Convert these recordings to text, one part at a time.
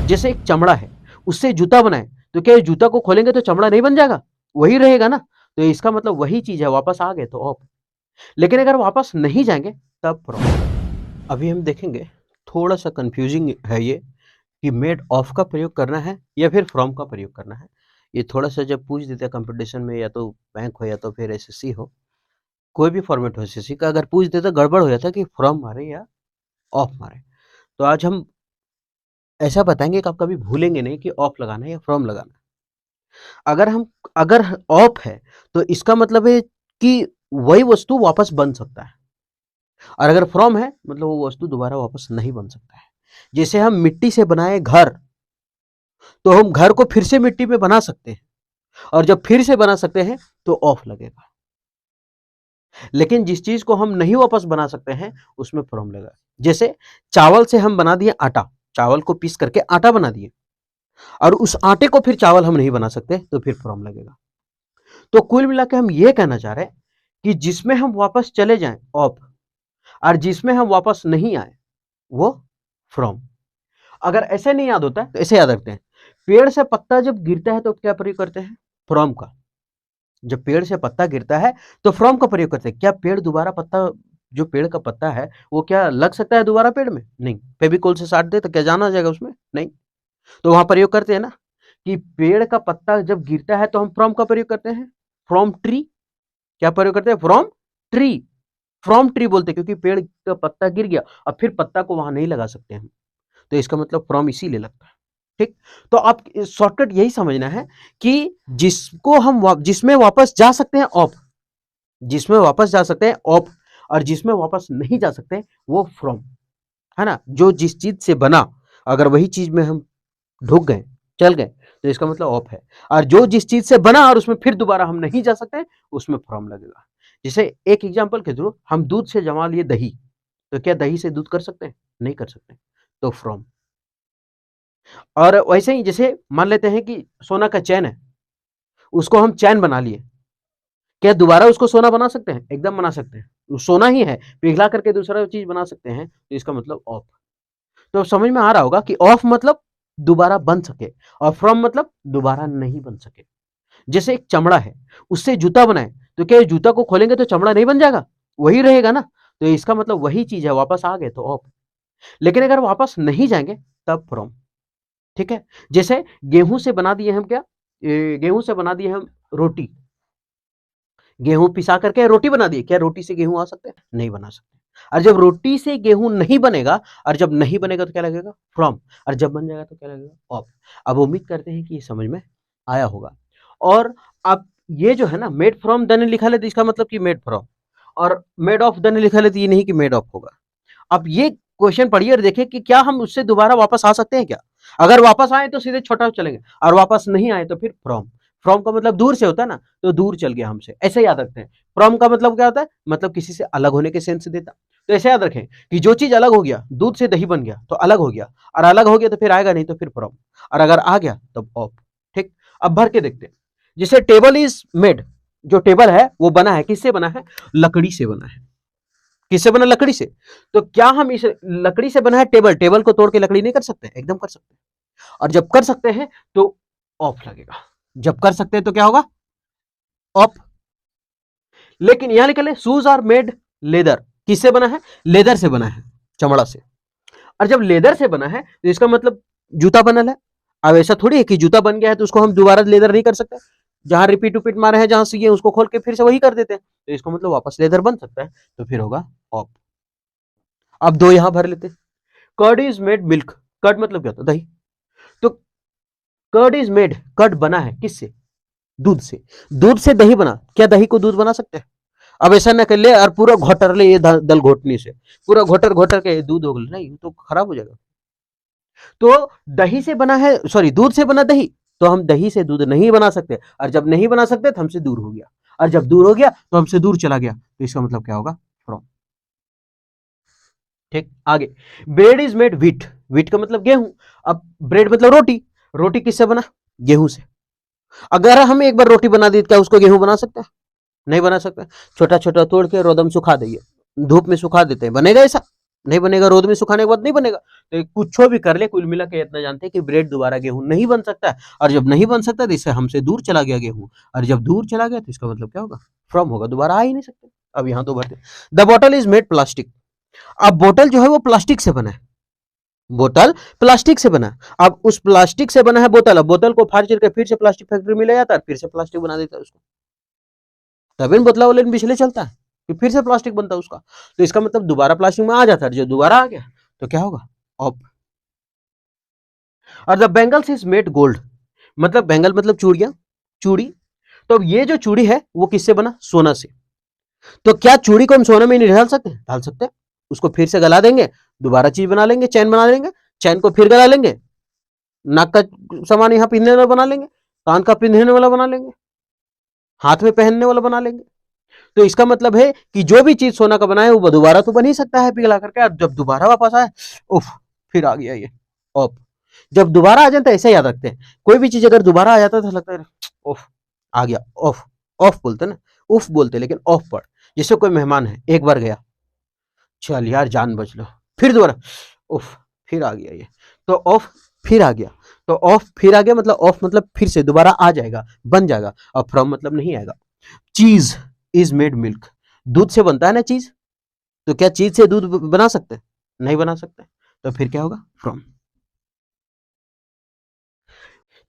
जैसे एक चमड़ा है, उससे जूता बनाए, तो क्या ये जूता को खोलेंगे तो चमड़ा नहीं बन जाएगा? वही रहेगा ना। तो इसका मतलब वही चीज़ है, वापस आ गए तो ऑफ। लेकिन अगर वापस नहीं जाएँगे तब फ्रॉम। अभी हम देखेंगे, थोड़ा-सा कन्फ्यूजिंग है ये कि मेड ऑफ का प्रयोग करना है या फिर फ्रॉम का प्रयोग करना है। ये थोड़ा-सा जब पूछ देते हैं कंपटीशन में, या तो बैंक हो या तो फिर एसएससी हो, कोई भी फॉर्मेट हो एसएससी का, अगर पूछ देते तो गड़बड़ हो जाता है कि फ्रॉम मारे या ऑफ मारे। तो आज हम ऐसा बताएँगे कि आप कभी भूलेंगे नहीं कि ऑफ लगाना है या फ्रॉम लगाना है। अगर ऑफ है तो इसका मतलब है कि वही वस्तु वापस बन सकता है, और अगर फ्रॉम है मतलब वो वस्तु दोबारा वापस नहीं बन सकता है। जैसे हम मिट्टी से बनाए घर, तो हम घर को फिर से मिट्टी में बना सकते हैं, और जब फिर से बना सकते हैं तो ऑफ लगेगा। लेकिन जिस चीज को हम नहीं वापस बना सकते हैं उसमें फ्रॉम लगेगा। जैसे चावल से हम बना दिए आटा, चावल को पीस करके आटा बना दिए, और उस आटे को फिर चावल हम नहीं बना सकते, तो फिर फ्रॉम लगेगा। तो कुल मिला के हम ये कहना चाह रहे हैं कि जिसमें हम वापस चले जाएं ऑफ, और जिसमें हम वापस नहीं आए वो फ्रॉम। अगर ऐसे नहीं याद होता है तो ऐसे याद रखते हैं, पेड़ से पत्ता जब गिरता है तो क्या प्रयोग करते हैं? फ्रॉम का। जब पेड़ से पत्ता गिरता है तो फ्रॉम का प्रयोग करते हैं। क्या पेड़ दोबारा पत्ता, जो पेड़ का पत्ता है वो क्या लग सकता है दोबारा पेड़ में? नहीं। फेविकोल से साट दे तो क्या जाना जाएगा उसमें? नहीं। तो वहां प्रयोग करते हैं ना कि पेड़ का पत्ता जब गिरता है तो हम फ्रॉम का प्रयोग करते हैं। फ्रॉम ट्री, क्या प्रयोग करते हैं? From tree. फ्रॉम ट्री बोलते हैं क्योंकि पेड़ का पत्ता गिर गया, अब फिर पत्ता को वहां नहीं लगा सकते हम, तो इसका मतलब फ्रॉम इसीलिए लगता है। ठीक। तो आप शॉर्टकट यही समझना है कि जिसको हम जिसमें वापस जा सकते हैं ऑफ, जिसमें वापस जा सकते हैं ऑफ, और जिसमें वापस नहीं जा सकते वो फ्रॉम, है ना। जो जिस चीज से बना, अगर वही चीज में हम ढुक गए, चल गए, तो इसका मतलब ऑफ है। और जो जिस चीज से बना और उसमें फिर दोबारा हम नहीं जा सकते, उसमें फ्रॉम लगेगा। जैसे एक एग्जांपल के थ्रू, हम दूध से जमा लिए दही, तो क्या दही से दूध कर सकते हैं? नहीं कर सकते, तो फ्रॉम। और वैसे ही जैसे मान लेते हैं कि सोना का चैन है, उसको हम चैन बना लिए, क्या दोबारा उसको सोना बना सकते हैं? एकदम बना सकते हैं, वो सोना ही है, पिघला करके दूसरा चीज बना सकते हैं, तो इसका मतलब ऑफ। तो समझ में आ रहा होगा कि ऑफ मतलब दोबारा बन सके, और फ्रॉम मतलब दोबारा नहीं बन सके। जैसे एक चमड़ा है, उससे जूता बनाए, तो क्या जूता को खोलेंगे तो चमड़ा नहीं बन जाएगा? वही रहेगा ना। तो इसका मतलब वही चीज है, वापस आ गए तो ऑफ। लेकिन अगर वापस नहीं जाएंगे तब फ्रॉम। ठीक है। जैसे गेहूं से बना दिए हम क्या, गेहूं से बना दिए हम रोटी, गेहूं पिसा करके रोटी बना दी, क्या रोटी से गेहूं आ सकते हैं? नहीं बना सकते। और जब रोटी से गेहूं नहीं बनेगा, और जब नहीं बनेगा तो क्या लगेगा? फ्रॉम। और जब बन जाएगा तो क्या लगेगा? ऑफ। अब उम्मीद करते हैं कि ये समझ में आया होगा। और अब ये जो है ना, मेड फ्रॉम देन लिखा ले तो इसका मतलब कि मेड फ्रॉम, और मेड ऑफ देन लिखा ले तो ये नहीं कि मेड ऑफ होगा। अब ये क्वेश्चन पढ़िए और देखिए कि क्या हम उससे दोबारा वापस आ सकते हैं क्या? अगर वापस आए तो सीधे छोटा चलेंगे, और वापस नहीं आए तो फिर फ्रॉम। फ्रॉम का मतलब दूर से होता है ना, तो दूर चल गया हमसे, ऐसे याद रखते हैं। फ्रॉम का मतलब क्या होता है? मतलब किसी से अलग होने के सेंस देता। तो ऐसे याद रखें कि जो चीज अलग हो गया, दूध से दही बन गया तो अलग हो गया, और अलग हो गया तो फिर आएगा नहीं, तो फिर फ्रॉम, और अगर आ गया तब ऑफ। ठीक। अब भर के देखते हैं। जैसे टेबल इज मेड, जो टेबल है वो बना है, किससे बना है? लकड़ी से बना है। किससे बना? लकड़ी से। तो क्या हम इस लकड़ी से बना है टेबल, टेबल को तोड़ के लकड़ी नहीं कर सकते? एकदम कर सकते हैं। और जब कर सकते हैं तो ऑफ लगेगा। जब कर सकते हैं तो क्या होगा? ऑफ। लेकिन यहां निकले शूज आर मेड लेदर, किससे बना है? लेदर से बना है, चमड़ा से। और जब लेदर से बना है तो इसका मतलब जूता बनल है। अब ऐसा थोड़ी है कि जूता बन गया है तो उसको हम दोबारा लेदर नहीं कर सकते। जहां रिपीट रिपीट मारे हैं, जहां सीए उसको खोल के फिर से वही कर देते हैं, तो इसका मतलब वापस लेदर बन सकता है, तो फिर होगा ऑफ। अब दो यहां भर लेते हैं। Curd is made milk, curd मतलब क्या होता है? दही। तो कर्ड इज मेड, कर्ड बना है किससे? दूध से। दूध से दही बना, क्या दही को दूध बना सकते हैं? अब ऐसा ना कर ले और पूरा घोटर ले, ये दल घोटने से पूरा घोटर घोटर के दूध हो गया, नहीं तो खराब हो जाएगा। तो दही से बना है, सॉरी, दूध से बना दही, तो हम दही से दूध नहीं बना सकते, और जब नहीं बना सकते तो हमसे दूर हो गया, और जब दूर हो गया तो हमसे दूर चला गया, तो इसका मतलब क्या होगा? फ्रॉम। ठीक। आगे, bread is made wheat, wheat का मतलब गेहूं। अब ब्रेड मतलब रोटी, रोटी किससे बना? गेहूं से। अगर हम एक बार रोटी बना दी तो क्या उसको गेहूं बना सकते हैं? नहीं बना सकते। छोटा छोटा तोड़ के रोदम सुखा देंगे, धूप में सुखा देते हैं, बनेगा ऐसा? नहीं बनेगा, रोद में सुखाने के बाद नहीं बनेगा। तो कुछ भी कर ले, कुल मिला के इतना जानते हैं कि ब्रेड दोबारा गेहूं नहीं बन सकता है, और जब नहीं बन सकता तो इससे हमसे दूर चला गया गेहूं, और जब दूर चला गया तो इसका मतलब क्या होगा, फ्रॉम होगा, दोबारा आ ही नहीं सकते। अब यहाँ तो भरते, the bottle is made plastic. अब बोतल जो है वो प्लास्टिक से बना है, बोतल प्लास्टिक से बना है। अब उस प्लास्टिक से बना है बोतल, अब बोतल को फाड़ चीर के फिर से प्लास्टिक फैक्ट्री में ले जाता है, फिर से प्लास्टिक बना देता है उसको, तभी बोतला वाले बिजली चलता है कि फिर से प्लास्टिक बनता है उसका। तो इसका मतलब दोबारा प्लास्टिक में आ जाता है, जब दोबारा आ गया तो क्या होगा, ऑफ। और the bangles is made gold, मतलब बैंगल मतलब चूड़ियां, चूड़ी। तो अब ये जो चूड़ी है वो किससे बना, सोना से। तो क्या चूड़ी को हम सोना में नहीं ढाल सकते, ढाल सकते हैं। उसको फिर से गला देंगे, दोबारा चीज बना लेंगे, चैन बना लेंगे, चैन को फिर गला लेंगे, नाक का सामान यहाँ पहनने वाला बना लेंगे, कान का पहनने वाला बना लेंगे, हाथ में पहनने वाला बना लेंगे। तो इसका मतलब है कि जो भी चीज सोना का बना है वो दोबारा तो बन ही सकता है पिघला करके, और जब दोबारा वापस आए, उफ, फिर आ गया ये ऑफ। जब दोबारा आ जाता है ऐसे याद रखते हैं, कोई भी चीज अगर दोबारा आ जाता है तो लगता है ऑफ, आ गया ऑफ। ऑफ बोलते ना, उफ बोलते, लेकिन ऑफ पढ़। जैसे कोई मेहमान है, एक बार गया, चल यार जान बच लो, फिर दोबारा ऑफ, फिर आ गया ये, तो ऑफ फिर आ गया। तो ऑफ फिर आ गया मतलब ऑफ मतलब फिर से दोबारा आ जाएगा, बन जाएगा, और फ्रॉम मतलब नहीं आएगा। चीज इज मेड मिल्क, दूध से बनता है ना चीज, तो क्या चीज से दूध बना सकते हैं, नहीं बना सकते, तो फिर क्या होगा, फ्रॉम।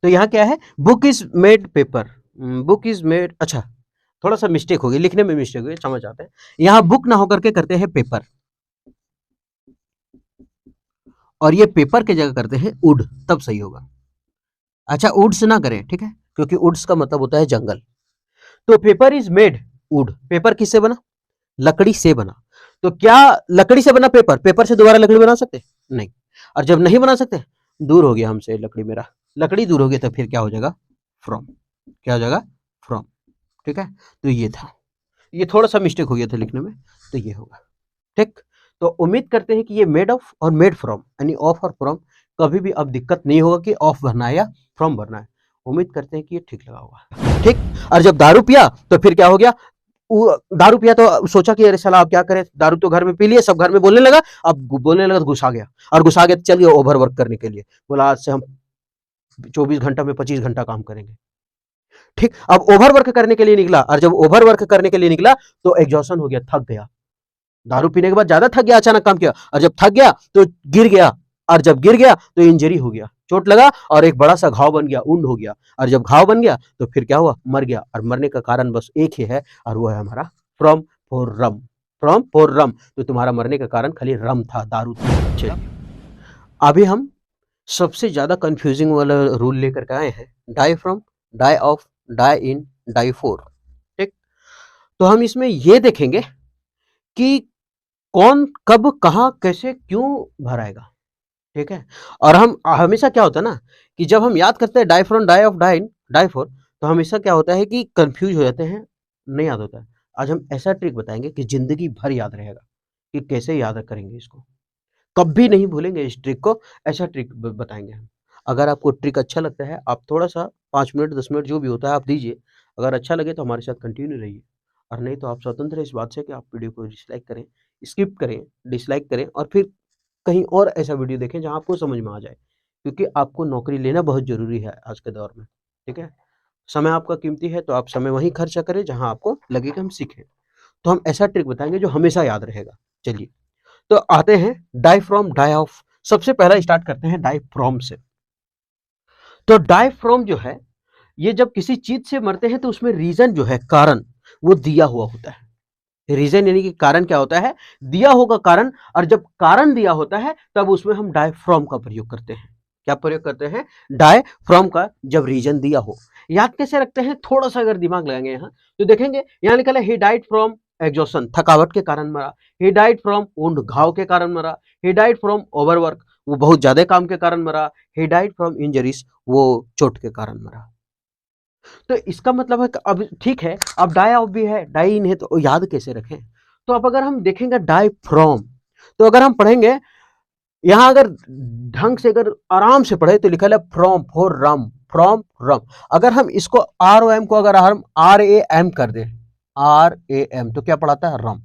तो यहाँ क्या है, book is made paper, book is made, अच्छा थोड़ा सा मिस्टेक हो गई, लिखने में मिस्टेक हुई, समझ आते हैं। यहाँ बुक ना होकर के करते हैं पेपर, और ये पेपर की जगह करते हैं वुड, तब सही होगा। अच्छा वुड्स ना करें, ठीक है, क्योंकि वुड्स का मतलब होता है जंगल। तो paper is made would, paper किससे बना, लकड़ी से बना। तो क्या लकड़ी से बना पेपर, पेपर से दोबारा लकड़ी बना सकते, नहीं। और जब नहीं बना सकते, दूर हो गया हमसे लकड़ी, मेरा लकड़ी दूर हो गया, तो फिर क्या हो जाएगा, फ्रॉम। क्या हो जाएगा, फ्रॉम। ठीक है, तो ये था, ये थोड़ा सा मिस्टेक हो गया था लिखने में, तो ये होगा। ठीक, तो उम्मीद करते हैं कि ये मेड ऑफ और मेड फ्रॉम यानी ऑफ और फ्रॉम कभी भी अब दिक्कत नहीं होगा कि ऑफ भरना है या फ्रॉम भरना है। उम्मीद करते हैं कि ये ठीक लगा होगा। ठीक, और जब दारू पिया तो फिर क्या हो गया, दारू पिया तो सोचा कि अरे साला अब क्या करें, दारू तो घर में पी लिए, सब घर में बोलने लगा, अब बोलने लगा तो गुस्सा गया, और गुस्सा गया तो चल गया ओवर वर्क करने के लिए, बोला आज से हम 24 घंटा में 25 घंटा काम करेंगे। ठीक, अब ओवर वर्क करने के लिए निकला, और जब ओवर वर्क करने के लिए निकला तो एग्जॉशन हो गया, थक गया, दारू पीने के बाद ज्यादा थक गया, अचानक काम किया, और जब थक गया तो गिर गया, और जब गिर गया तो इंजरी हो गया, चोट लगा, और एक बड़ा सा घाव बन गया, ऊंड हो गया, और जब घाव बन गया तो फिर क्या हुआ, मर गया, और मरने का कारण बस एक ही है, और वो है हमारा फ्रॉम फॉर रम, फ्रॉम फॉर रम। तो तुम्हारा मरने का कारण खाली रम था, दारू था। चलिए अभी हम सबसे ज्यादा कंफ्यूजिंग वाला रूल लेकर के आए हैं, die from, die of, die in, die for. ठीक, तो हम इसमें ये देखेंगे कि कौन कब कहाँ कैसे क्यों भराएगा। ठीक है, और हम हमेशा क्या होता है ना कि जब हम याद करते हैं die from, die of, die in, die for, तो हमेशा क्या होता है कि कंफ्यूज हो जाते हैं, नहीं याद होता है। आज हम ऐसा ट्रिक बताएंगे कि जिंदगी भर याद रहेगा, कि कैसे याद करेंगे इसको, कभी नहीं भूलेंगे इस ट्रिक को। ऐसा ट्रिक बताएंगे हम। अगर आपको ट्रिक अच्छा लगता है, आप थोड़ा सा 5 मिनट 10 मिनट जो भी होता है आप दीजिए, अगर अच्छा लगे तो हमारे साथ कंटिन्यू रहिए, और नहीं तो आप स्वतंत्र हैं इस बात से कि आप वीडियो को डिसलाइक करें, स्किप करें, डिसलाइक करें, और फिर कहीं और ऐसा वीडियो देखें जहाँ आपको समझ में आ जाए, क्योंकि आपको नौकरी लेना बहुत ज़रूरी है आज के दौर में। ठीक है, समय आपका कीमती है, तो आप समय वहीं खर्चा करें जहाँ आपको लगे कि हम सीखें। तो हम ऐसा ट्रिक बताएंगे जो हमेशा याद रहेगा। चलिए, तो आते हैं डाई फ्रॉम, डाई ऑफ। सबसे पहला स्टार्ट करते हैं डाई फ्रॉम से। तो डाई फ्रॉम जो है, ये जब किसी चीज से मरते हैं तो उसमें रीजन जो है, कारण, वो दिया हुआ होता है। रीजन यानी कि कारण क्या होता है, दिया होगा कारण, और जब कारण दिया होता है तब उसमें हम डाई फ्रॉम का प्रयोग करते हैं। क्या प्रयोग करते हैं, डाई फ्रॉम का, जब रीजन दिया हो। याद कैसे रखते हैं, थोड़ा सा अगर दिमाग लगाएंगे यहाँ तो देखेंगे, यहाँ लिखा है ही डाइड फ्रॉम एग्जॉशन, थकावट के कारण मरा। ही डाइड फ्रॉम वुंड, घाव के कारण मरा। ही डाइड फ्रॉम ओवरवर्क, वो बहुत ज्यादा काम के कारण मरा। ही डाइड फ्रॉम इंजरीज, वो चोट के कारण मरा। तो इसका मतलब है कि अब ठीक है, अब डाई ऑफ भी है, डाई इन है, तो याद कैसे रखें। तो अब अगर हम देखेंगे डाई फ्रॉम, तो अगर हम पढ़ेंगे यहां, अगर ढंग से अगर आराम से पढ़े तो लिखा है फ्रॉम फॉर रम, फ्रॉम रम। अगर हम इसको आर ओ एम को अगर हम आर ए एम कर दें, आर ए एम, तो क्या पढ़ाता है, रम।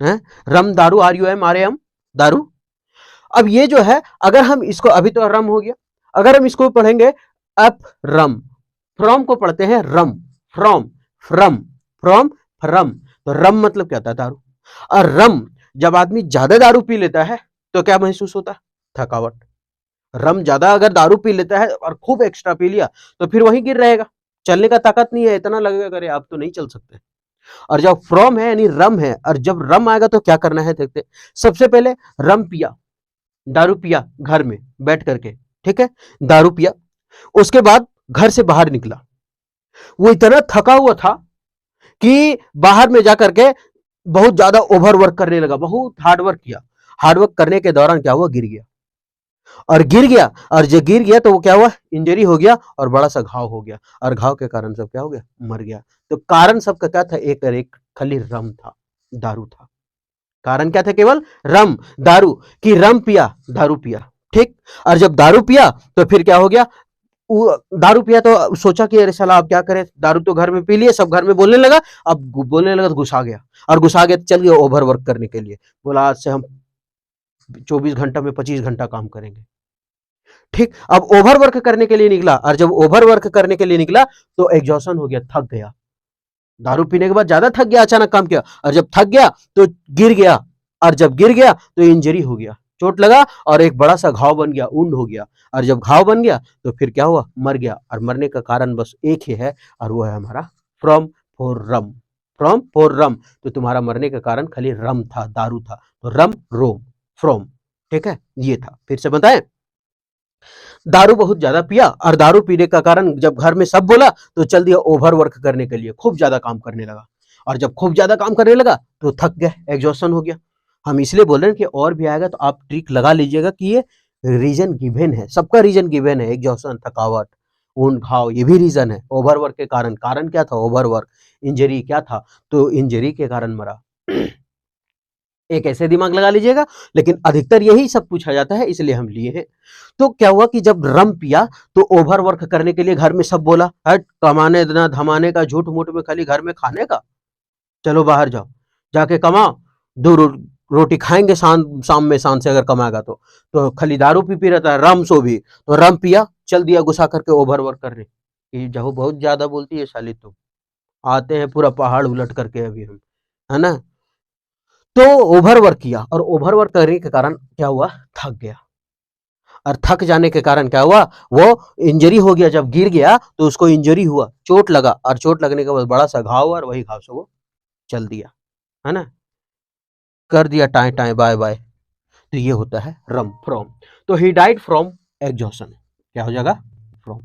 है, रम दारू, RUM दारू। अब ये जो है, अगर हम इसको, अभी तो रम हो गया, अगर हम इसको पढ़ेंगे अप रम, फ्रॉम को पढ़ते हैं रम, फ्रॉम, फ्रम, फ्रॉम, फ्रम, तो रम मतलब क्या होता है? दारू। और रम, जब आदमी ज्यादा दारू पी लेता है तो क्या महसूस होता है? थकावट। रम ज्यादा अगर दारू पी लेता है और खूब एक्स्ट्रा पी लिया तो फिर वहीं गिर रहेगा, चलने का ताकत नहीं है, इतना लगेगा अरे आप तो नहीं चल सकते। और जब फ्रॉम है यानी रम है, और जब रम आएगा तो क्या करना है देखते। सबसे पहले रम पिया, दारू पिया घर में बैठ करके, ठीक है, दारू पिया, उसके बाद घर से बाहर निकला, वो इतना थका हुआ था कि बाहर में जाकर के बहुत ज्यादा ओवर वर्क करने लगा, बहुत हार्ड वर्क किया। हार्ड वर्क करने के दौरान क्या हुआ? गिर गया, और गिर गया, और जब गिर गया तो वो क्या हुआ? इंजरी हो गया और बड़ा सा घाव हो गया, और घाव के कारण सब क्या हो गया? मर गया। तो कारण सबका क्या था? एक और एक खाली रम था, दारू था। कारण क्या था? केवल रम, दारू, कि रम पिया, दारू पिया, ठीक। और जब दारू पिया तो फिर क्या हो गया? दारू पिया तो सोचा कि अरे साला अब क्या करें, दारू तो घर में पी लिए, सब घर में बोलने लगा। अब बोलने लगा तो गुस्सा गया, और गुस्सा गया तो चल गया ओवर वर्क करने के लिए। बोला आज से हम 24 घंटा में 25 घंटा काम करेंगे, ठीक। अब ओवर वर्क करने के लिए निकला, और जब ओवर वर्क करने के लिए निकला तो एग्जॉशन हो गया, थक गया, दारू पीने के बाद ज्यादा थक गया, अचानक काम किया, और जब थक गया तो गिर गया, और जब गिर गया तो इंजरी हो गया, चोट लगा, और एक बड़ा सा घाव बन गया, ऊंड हो गया। और जब घाव बन गया तो फिर क्या हुआ? मर गया। और मरने का कारण बस एक ही है, और वो है हमारा फ्रॉम फॉर रम, फ्रॉम फॉर रम। तो तुम्हारा मरने का कारण खाली रम था, दारू था, तो रम, रोम, फ्रॉम, ठीक है, ये था। फिर से बताएं, दारू बहुत ज्यादा पिया, और दारू पीने का कारण जब घर में सब बोला तो चल दिया ओवर वर्क करने के लिए, खूब ज्यादा काम करने लगा, और जब खूब ज्यादा काम करने लगा तो थक गया, एग्जॉस्शन हो गया। हम इसलिए बोल रहे हैं कि और भी आएगा तो आप ट्रिक लगा लीजिएगा कि ये रीजन गिवन है, सबका रीजन गिवन है, एग्जॉस्शन, थकावट, ऊन घाव, ये भी रीजन है। ओवरवर्क के कारण, कारण क्या था? ओवरवर्क। इंजरी क्या था? तो इंजरी के कारण मरा। एक ऐसे दिमाग लगा लीजिएगा, लेकिन अधिकतर यही सब पूछा जाता है, इसलिए हम लिए हैं। तो क्या हुआ कि जब रम पिया तो ओवर वर्क करने के लिए घर में सब बोला, हट कमाने देना धमाने का, झूठ मूठ में खाली घर में खाने का, चलो बाहर जाओ, जाके कमाओ, दो रोटी खाएंगे शाम में, शाम से अगर कमाएगा तो खाली दारू पी रहता है, रम सो भी, तो रम पिया, चल दिया गुस्सा करके ओवर वर्क करने कि जहो बहुत ज्यादा बोलती है साली तुम, आते हैं पूरा पहाड़ उलट करके अभी हम, है ना। तो ओवरवर्क किया, और ओवरवर्क करने के कारण क्या हुआ? थक गया, और थक जाने के कारण क्या हुआ? वो इंजरी हो गया, जब गिर गया तो उसको इंजरी हुआ, चोट लगा, और चोट लगने के बाद बड़ा सा घाव हुआ, और वही घाव से वो चल दिया, है ना, कर दिया टाए टाए बाय बाय। तो ये होता है रम, फ्रॉम। तो ही डाइड फ्रॉम एग्जॉशन, क्या हो जाएगा? फ्रॉम,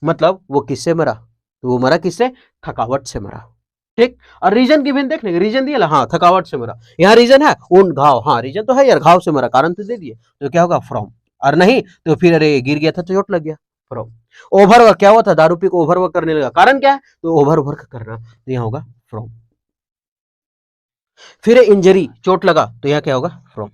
मतलब वो किससे मरा? तो वो मरा किससे? थकावट से मरा, ठीक। और रीजन गिवन देख लेंगे, रीजन दिया, हाँ थकावट से मरा, यहाँ रीजन है उन घाव, हाँ रीजन तो है यार, घाव से मरा, कारण तो दे दिए, तो क्या होगा? फ्रॉम। और नहीं तो फिर अरे गिर गया था तो चोट लग गया, फ्रॉम। ओवरवर्क, क्या हुआ था? दारू पी को ओवरवर्क करने लगा, कारण क्या है? तो ओवरवर्क करना, तो यहाँ होगा फ्रॉम। फिर इंजरी, चोट लगा, तो यहाँ क्या होगा? फ्रॉम।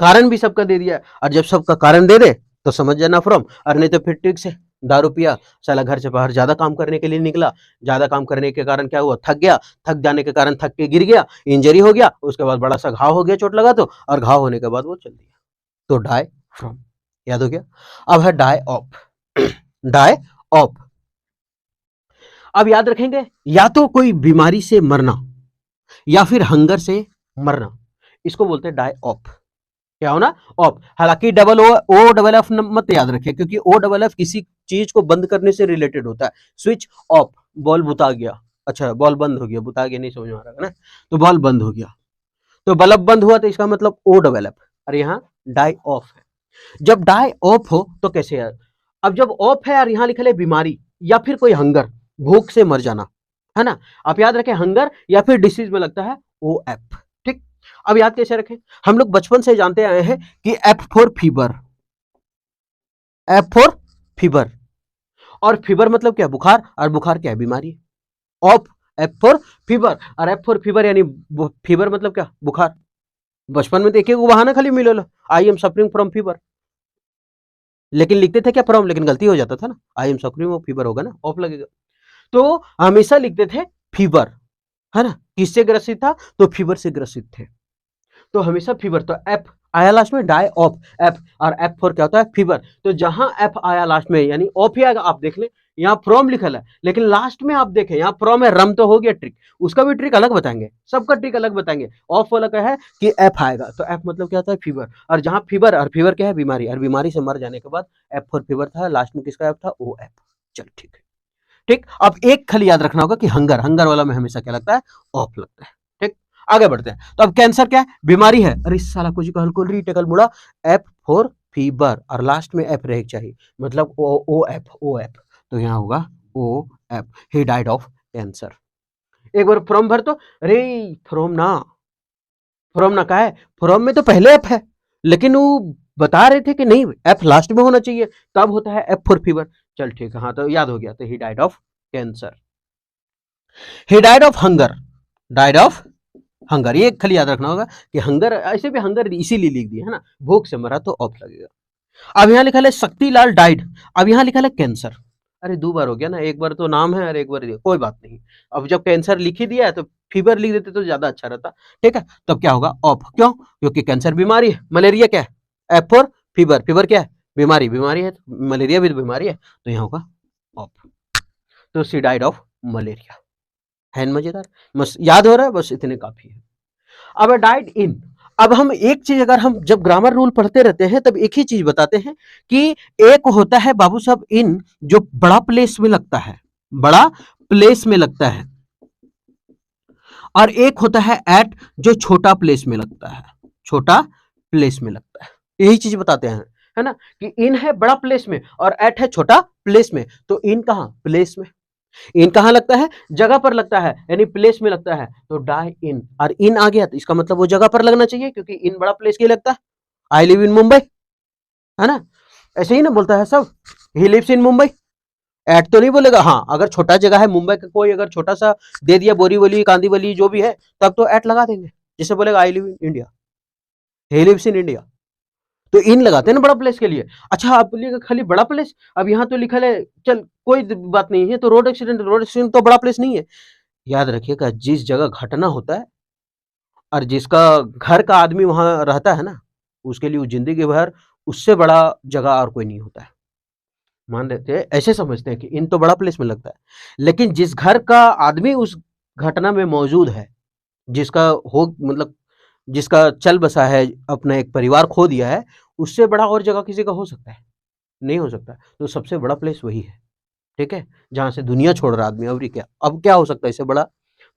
कारण भी सबका दे दिया, और जब सबका कारण दे दे तो समझ जाना फ्रॉम, और नहीं तो फिर ठीक से दारू पिया, साला घर से बाहर ज्यादा काम करने के लिए निकला, ज्यादा काम करने के कारण क्या हुआ? थक गया, थक जाने के कारण थक के गिर गया, इंजरी हो गया, उसके बाद बड़ा सा घाव हो गया, चोट लगा तो, और घाव होने के बाद वो चल दिया, तो डाई फ्रॉम, याद हो गया। अब है डाई ऑफ। डाई ऑफ, अब याद रखेंगे, या तो कोई बीमारी से मरना, या फिर हंगर से मरना, इसको बोलते हैं डाई ऑफ। क्या होना? ऑफ। हालांकि डबल ओ डबल एफ मत याद रखें, क्योंकि ओ डबल एफ किसी चीज को बंद करने से रिलेटेड होता है। स्विच ऑफ, बॉल बुता गया, अच्छा बॉल बंद हो गया, बुता गया नहीं समझ में आ रहा है ना, तो बॉल बंद हो गया, तो बल्ब बंद हुआ, तो इसका मतलब ओ डबल एफ। और यहाँ डाई ऑफ है। जब डाई ऑफ हो तो कैसे यार? अब जब ऑफ है और यहाँ लिखा है बीमारी, या फिर कोई हंगर, भूख से मर जाना, है ना, आप याद रखें हंगर या फिर डिसीज में लगता है ओ एफ, ठीक। अब याद कैसे रखें? हम लोग बचपन से जानते आए हैं कि F for fever, F for fever, और फीवर मतलब क्या? बुखार, और बुखार क्या है? बीमारी। ऑफ, एफ फॉर फीवर, और एफ फॉर फीवर यानी फीवर मतलब क्या? बुखार। बचपन में देखिए वो बहाना खाली मिले, I am suffering from fever, लेकिन लिखते थे क्या? फ्रॉम, लेकिन गलती हो जाता था ना, आई एम सफरिंग फीवर होगा ना, ऑफ लगेगा, तो हमेशा लिखते थे फीवर, है ना, किससे ग्रसित था, तो फीवर से ग्रसित थे। तो हमेशा फीवर, तो एफ आया लास्ट में, डाई ऑफ एफ, और एफ फॉर क्या होता है, फीवर। तो जहां एफ आया लास्ट में यानी ऑफ ही आएगा। आप देख ले यहाँ फ्रॉम लिखल है, लेकिन लास्ट में आप देखें यहाँ फ्रॉम है, रम तो हो गया ट्रिक, उसका भी ट्रिक अलग बताएंगे, सबका ट्रिक अलग बताएंगे। ऑफ वाला का है कि एफ आएगा, तो एफ मतलब क्या होता है, फीवर। और जहां फीवर, और फीवर क्या है, बीमारी, और बीमारी से मर जाने के बाद एफ फॉर फीवर था, लास्ट में किसका एफ था, ओ एफ। चलो ठीक है, ठीक। अब एक खाली याद रखना होगा कि हंगर, हंगर वाला में हमेशा क्या लगता है, ऑफ लगता है। ठीक, आगे बढ़ते हैं। तो अब कैंसर क्या है, बीमारी है। अरे साला कुछ कहल को रीटेकल मुड़ा, एफ फॉर फीवर, और लास्ट में एफ रहे चाहिए, मतलब ओ ओ एफ, ओ एफ। तो यहाँ होगा O F, he died of cancer. एक बार फ्रॉम भर तो, अरे फ्रॉम ना का है, फ्रॉम में तो पहले एफ है, लेकिन वो बता रहे थे कि नहीं एफ लास्ट में होना चाहिए, तब होता है एफ फॉर फीवर। चल ठीक है, हाँ तो याद हो गया, तो ही died of cancer. He died of hunger, died of hunger, ये खाली याद रखना होगा कि हंगर, ऐसे भी हंगर इसीलिए लिख दिया है ना, भूख से मरा तो ऑफ लगेगा। अब यहाँ लिखा है शक्तिलाल डाइड, अब यहाँ लिखा है कैंसर। अरे दो बार हो गया ना, एक बार तो नाम है और एक बार कोई बात नहीं। अब जब कैंसर लिख ही दिया है तो फीवर लिख देते तो ज्यादा अच्छा रहता। ठीक है, तब क्या होगा, ऑफ। क्यों, क्योंकि कैंसर बीमारी है, मलेरिया क्या है, एफ फॉर फीवर, फीवर क्या है, बीमारी, बीमारी है, मलेरिया भी तो बीमारी है, तो यहाँ होगा ऑफ। तो शी डाइड ऑफ मलेरिया। है मजेदार, बस याद हो रहा है, बस इतने काफी है। अब डाइड इन, अब हम एक चीज, अगर हम जब ग्रामर रूल पढ़ते रहते हैं तब एक ही चीज बताते हैं कि एक होता है बाबू साहब इन, जो बड़ा प्लेस में लगता है, बड़ा प्लेस में लगता है, और एक होता है एट, जो छोटा प्लेस में लगता है, छोटा प्लेस में लगता है। यही चीज बताते हैं, है ना, कि इन है बड़ा प्लेस में और एट है छोटा प्लेस में। तो इन कहां, प्लेस में। इन कहां लगता है, जगह पर लगता है, यानी प्लेस में लगता है, तो डाई इन। और इन आ गया तो इसका मतलब वो जगह पर लगना चाहिए, क्योंकि इन बड़ा प्लेस के लगता है। आई लिव इन मुंबई, है ना, ऐसे ही ना बोलता है सब, he lives in Mumbai. At तो नहीं बोलेगा, हाँ अगर छोटा जगह है, मुंबई का कोई अगर छोटा सा दे दिया, बोरीवली कांदीवली जो भी है, तब तो एट लगा देंगे। जैसे बोलेगा I live in India, he lives in India, तो इन लगाते हैं ना बड़ा प्लेस के लिए। अच्छा आप बोलिएगा खाली बड़ा प्लेस, अब यहाँ तो लिखा है, चल कोई बात नहीं है, तो रोड एक्सीडेंट, रोड एक्सीडेंट तो बड़ा प्लेस नहीं है। याद रखिएगा, जिस जगह घटना होता है और जिसका घर का आदमी वहां रहता है ना, उसके लिए जिंदगी भर उससे बड़ा जगह और कोई नहीं होता है। मान लेते हैं, ऐसे समझते हैं कि इन तो बड़ा प्लेस में लगता है, लेकिन जिस घर का आदमी उस घटना में मौजूद है, जिसका हो मतलब जिसका चल बसा है, अपना एक परिवार खो दिया है, उससे बड़ा और जगह किसी का हो सकता है, नहीं हो सकता। तो सबसे बड़ा प्लेस वही है। ठीक है, जहां से दुनिया छोड़ रहा आदमी, और क्या अब क्या हो सकता है इससे बड़ा,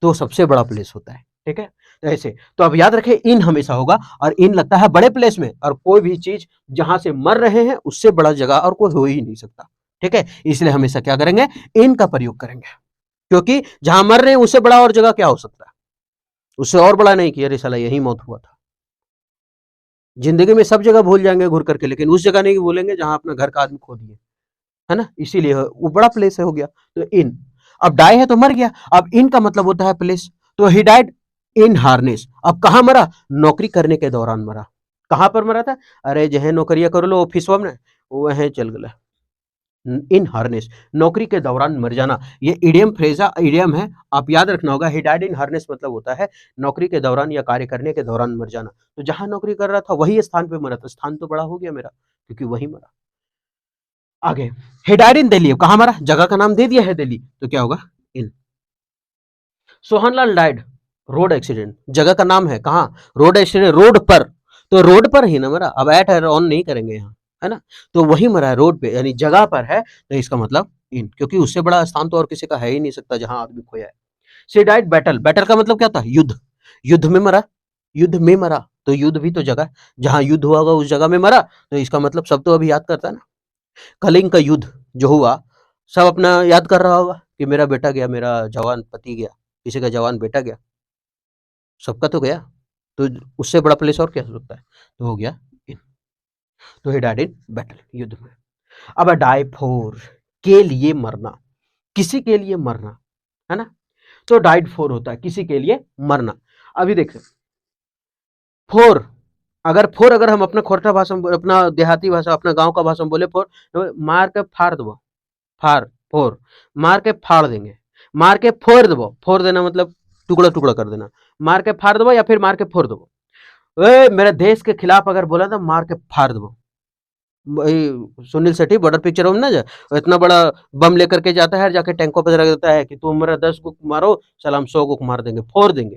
तो सबसे बड़ा प्लेस होता है। ठीक है, तो ऐसे, तो अब याद रखें इन हमेशा होगा, और इन लगता है बड़े प्लेस में, और कोई भी चीज जहां से मर रहे हैं उससे बड़ा जगह और कोई हो ही नहीं सकता। ठीक है, इसलिए हमेशा क्या करेंगे, इन का प्रयोग करेंगे, क्योंकि जहां मर रहे हैं उससे बड़ा और जगह क्या हो सकता है, उससे और बड़ा नहीं कि अरे साला यही मौत हुआ था। जिंदगी में सब जगह भूल जाएंगे घूर करके, लेकिन उस जगह नहीं भूलेंगे जहां अपना घर का आदमी खो दिए, है ना, इसीलिए वो बड़ा प्लेस है, हो गया। तो इन, अब डाई है तो मर गया, अब इन का मतलब होता है प्लेस, तो ही डाइड इन हार्नेस। अब कहां मरा, नौकरी करने के दौरान मरा। कहां पर मरा था, अरे जहे नौकरिया करो लो ऑफिस में, वह चल गया। इन हार्नेस, नौकरी के दौरान मर जाना, ये इडियम फ्रेजा इडियम है, आप याद रखना होगा। ही डाइड इन हार्नेस मतलब होता है नौकरी के दौरान या कार्य करने के दौरान मर जाना। तो जहां नौकरी कर रहा था वही स्थान पे मरा था, स्थान तो बड़ा हो गया मेरा, क्योंकि वही मरा। आगे, he died in दिल्ली, कहां मरा, जगह का नाम दे दिया है दिल्ली, तो क्या होगा, इन। सोहनलाल डाइड रोड एक्सीडेंट, जगह का नाम है, कहां, रोड एक्सीडेंट, रोड पर, तो रोड पर ही ना मरा, अब एट है ऑन नहीं करेंगे यहाँ, है ना, तो वही मरा है रोड पे, यानी जगह पर है, तो इसका मतलब इन, क्योंकि उससे बड़ा स्थान तो और किसी का है ही नहीं सकता जहां आदमी खोया है। सी डाइड बैटल, बैटल का मतलब क्या था, युद्ध, युद्ध में मरा, युद्ध में मरा, तो युद्ध भी तो जगह, जहां युद्ध हुआ होगा उस जगह में मरा, तो इसका मतलब सब तो अभी याद करता है ना। कलिंग का युद्ध जो हुआ, सब अपना याद कर रहा होगा कि मेरा बेटा गया, मेरा जवान पति गया, किसी का जवान बेटा गया, सबका तो गया, तो उससे बड़ा प्लेस और क्या हो सकता है, तो हो गया इन। तो ही डाइड इन बैटल, युद्ध में। अब डाई फॉर, के लिए मरना, किसी के लिए मरना, है ना, तो डाइड फॉर होता है किसी के लिए मरना। अभी देख, फोर, अगर हम अपना खोरठा भाषा में अपना देहाती भाषा, अपना गांव का भाषा में बोले फोर, तो मार के फाड़ दबो, फाड़, फोर, मार के फाड़ देंगे, मार के फोड़ दबो, फोड़ देना मतलब टुकड़ा टुकड़ा कर देना, मार के फाड़ दबो या फिर मार के फोड़ दबो। मेरे देश के खिलाफ अगर बोला तो मार के फाड़ दबो। वही सुनील शेट्टी बॉर्डर पिक्चर में ना इतना बड़ा बम लेकर के जाता है, जाके टैंकों पर रख देता है कि तुम मेरा 10 को मारो, चल हम 100 को मार देंगे, फोड़ देंगे।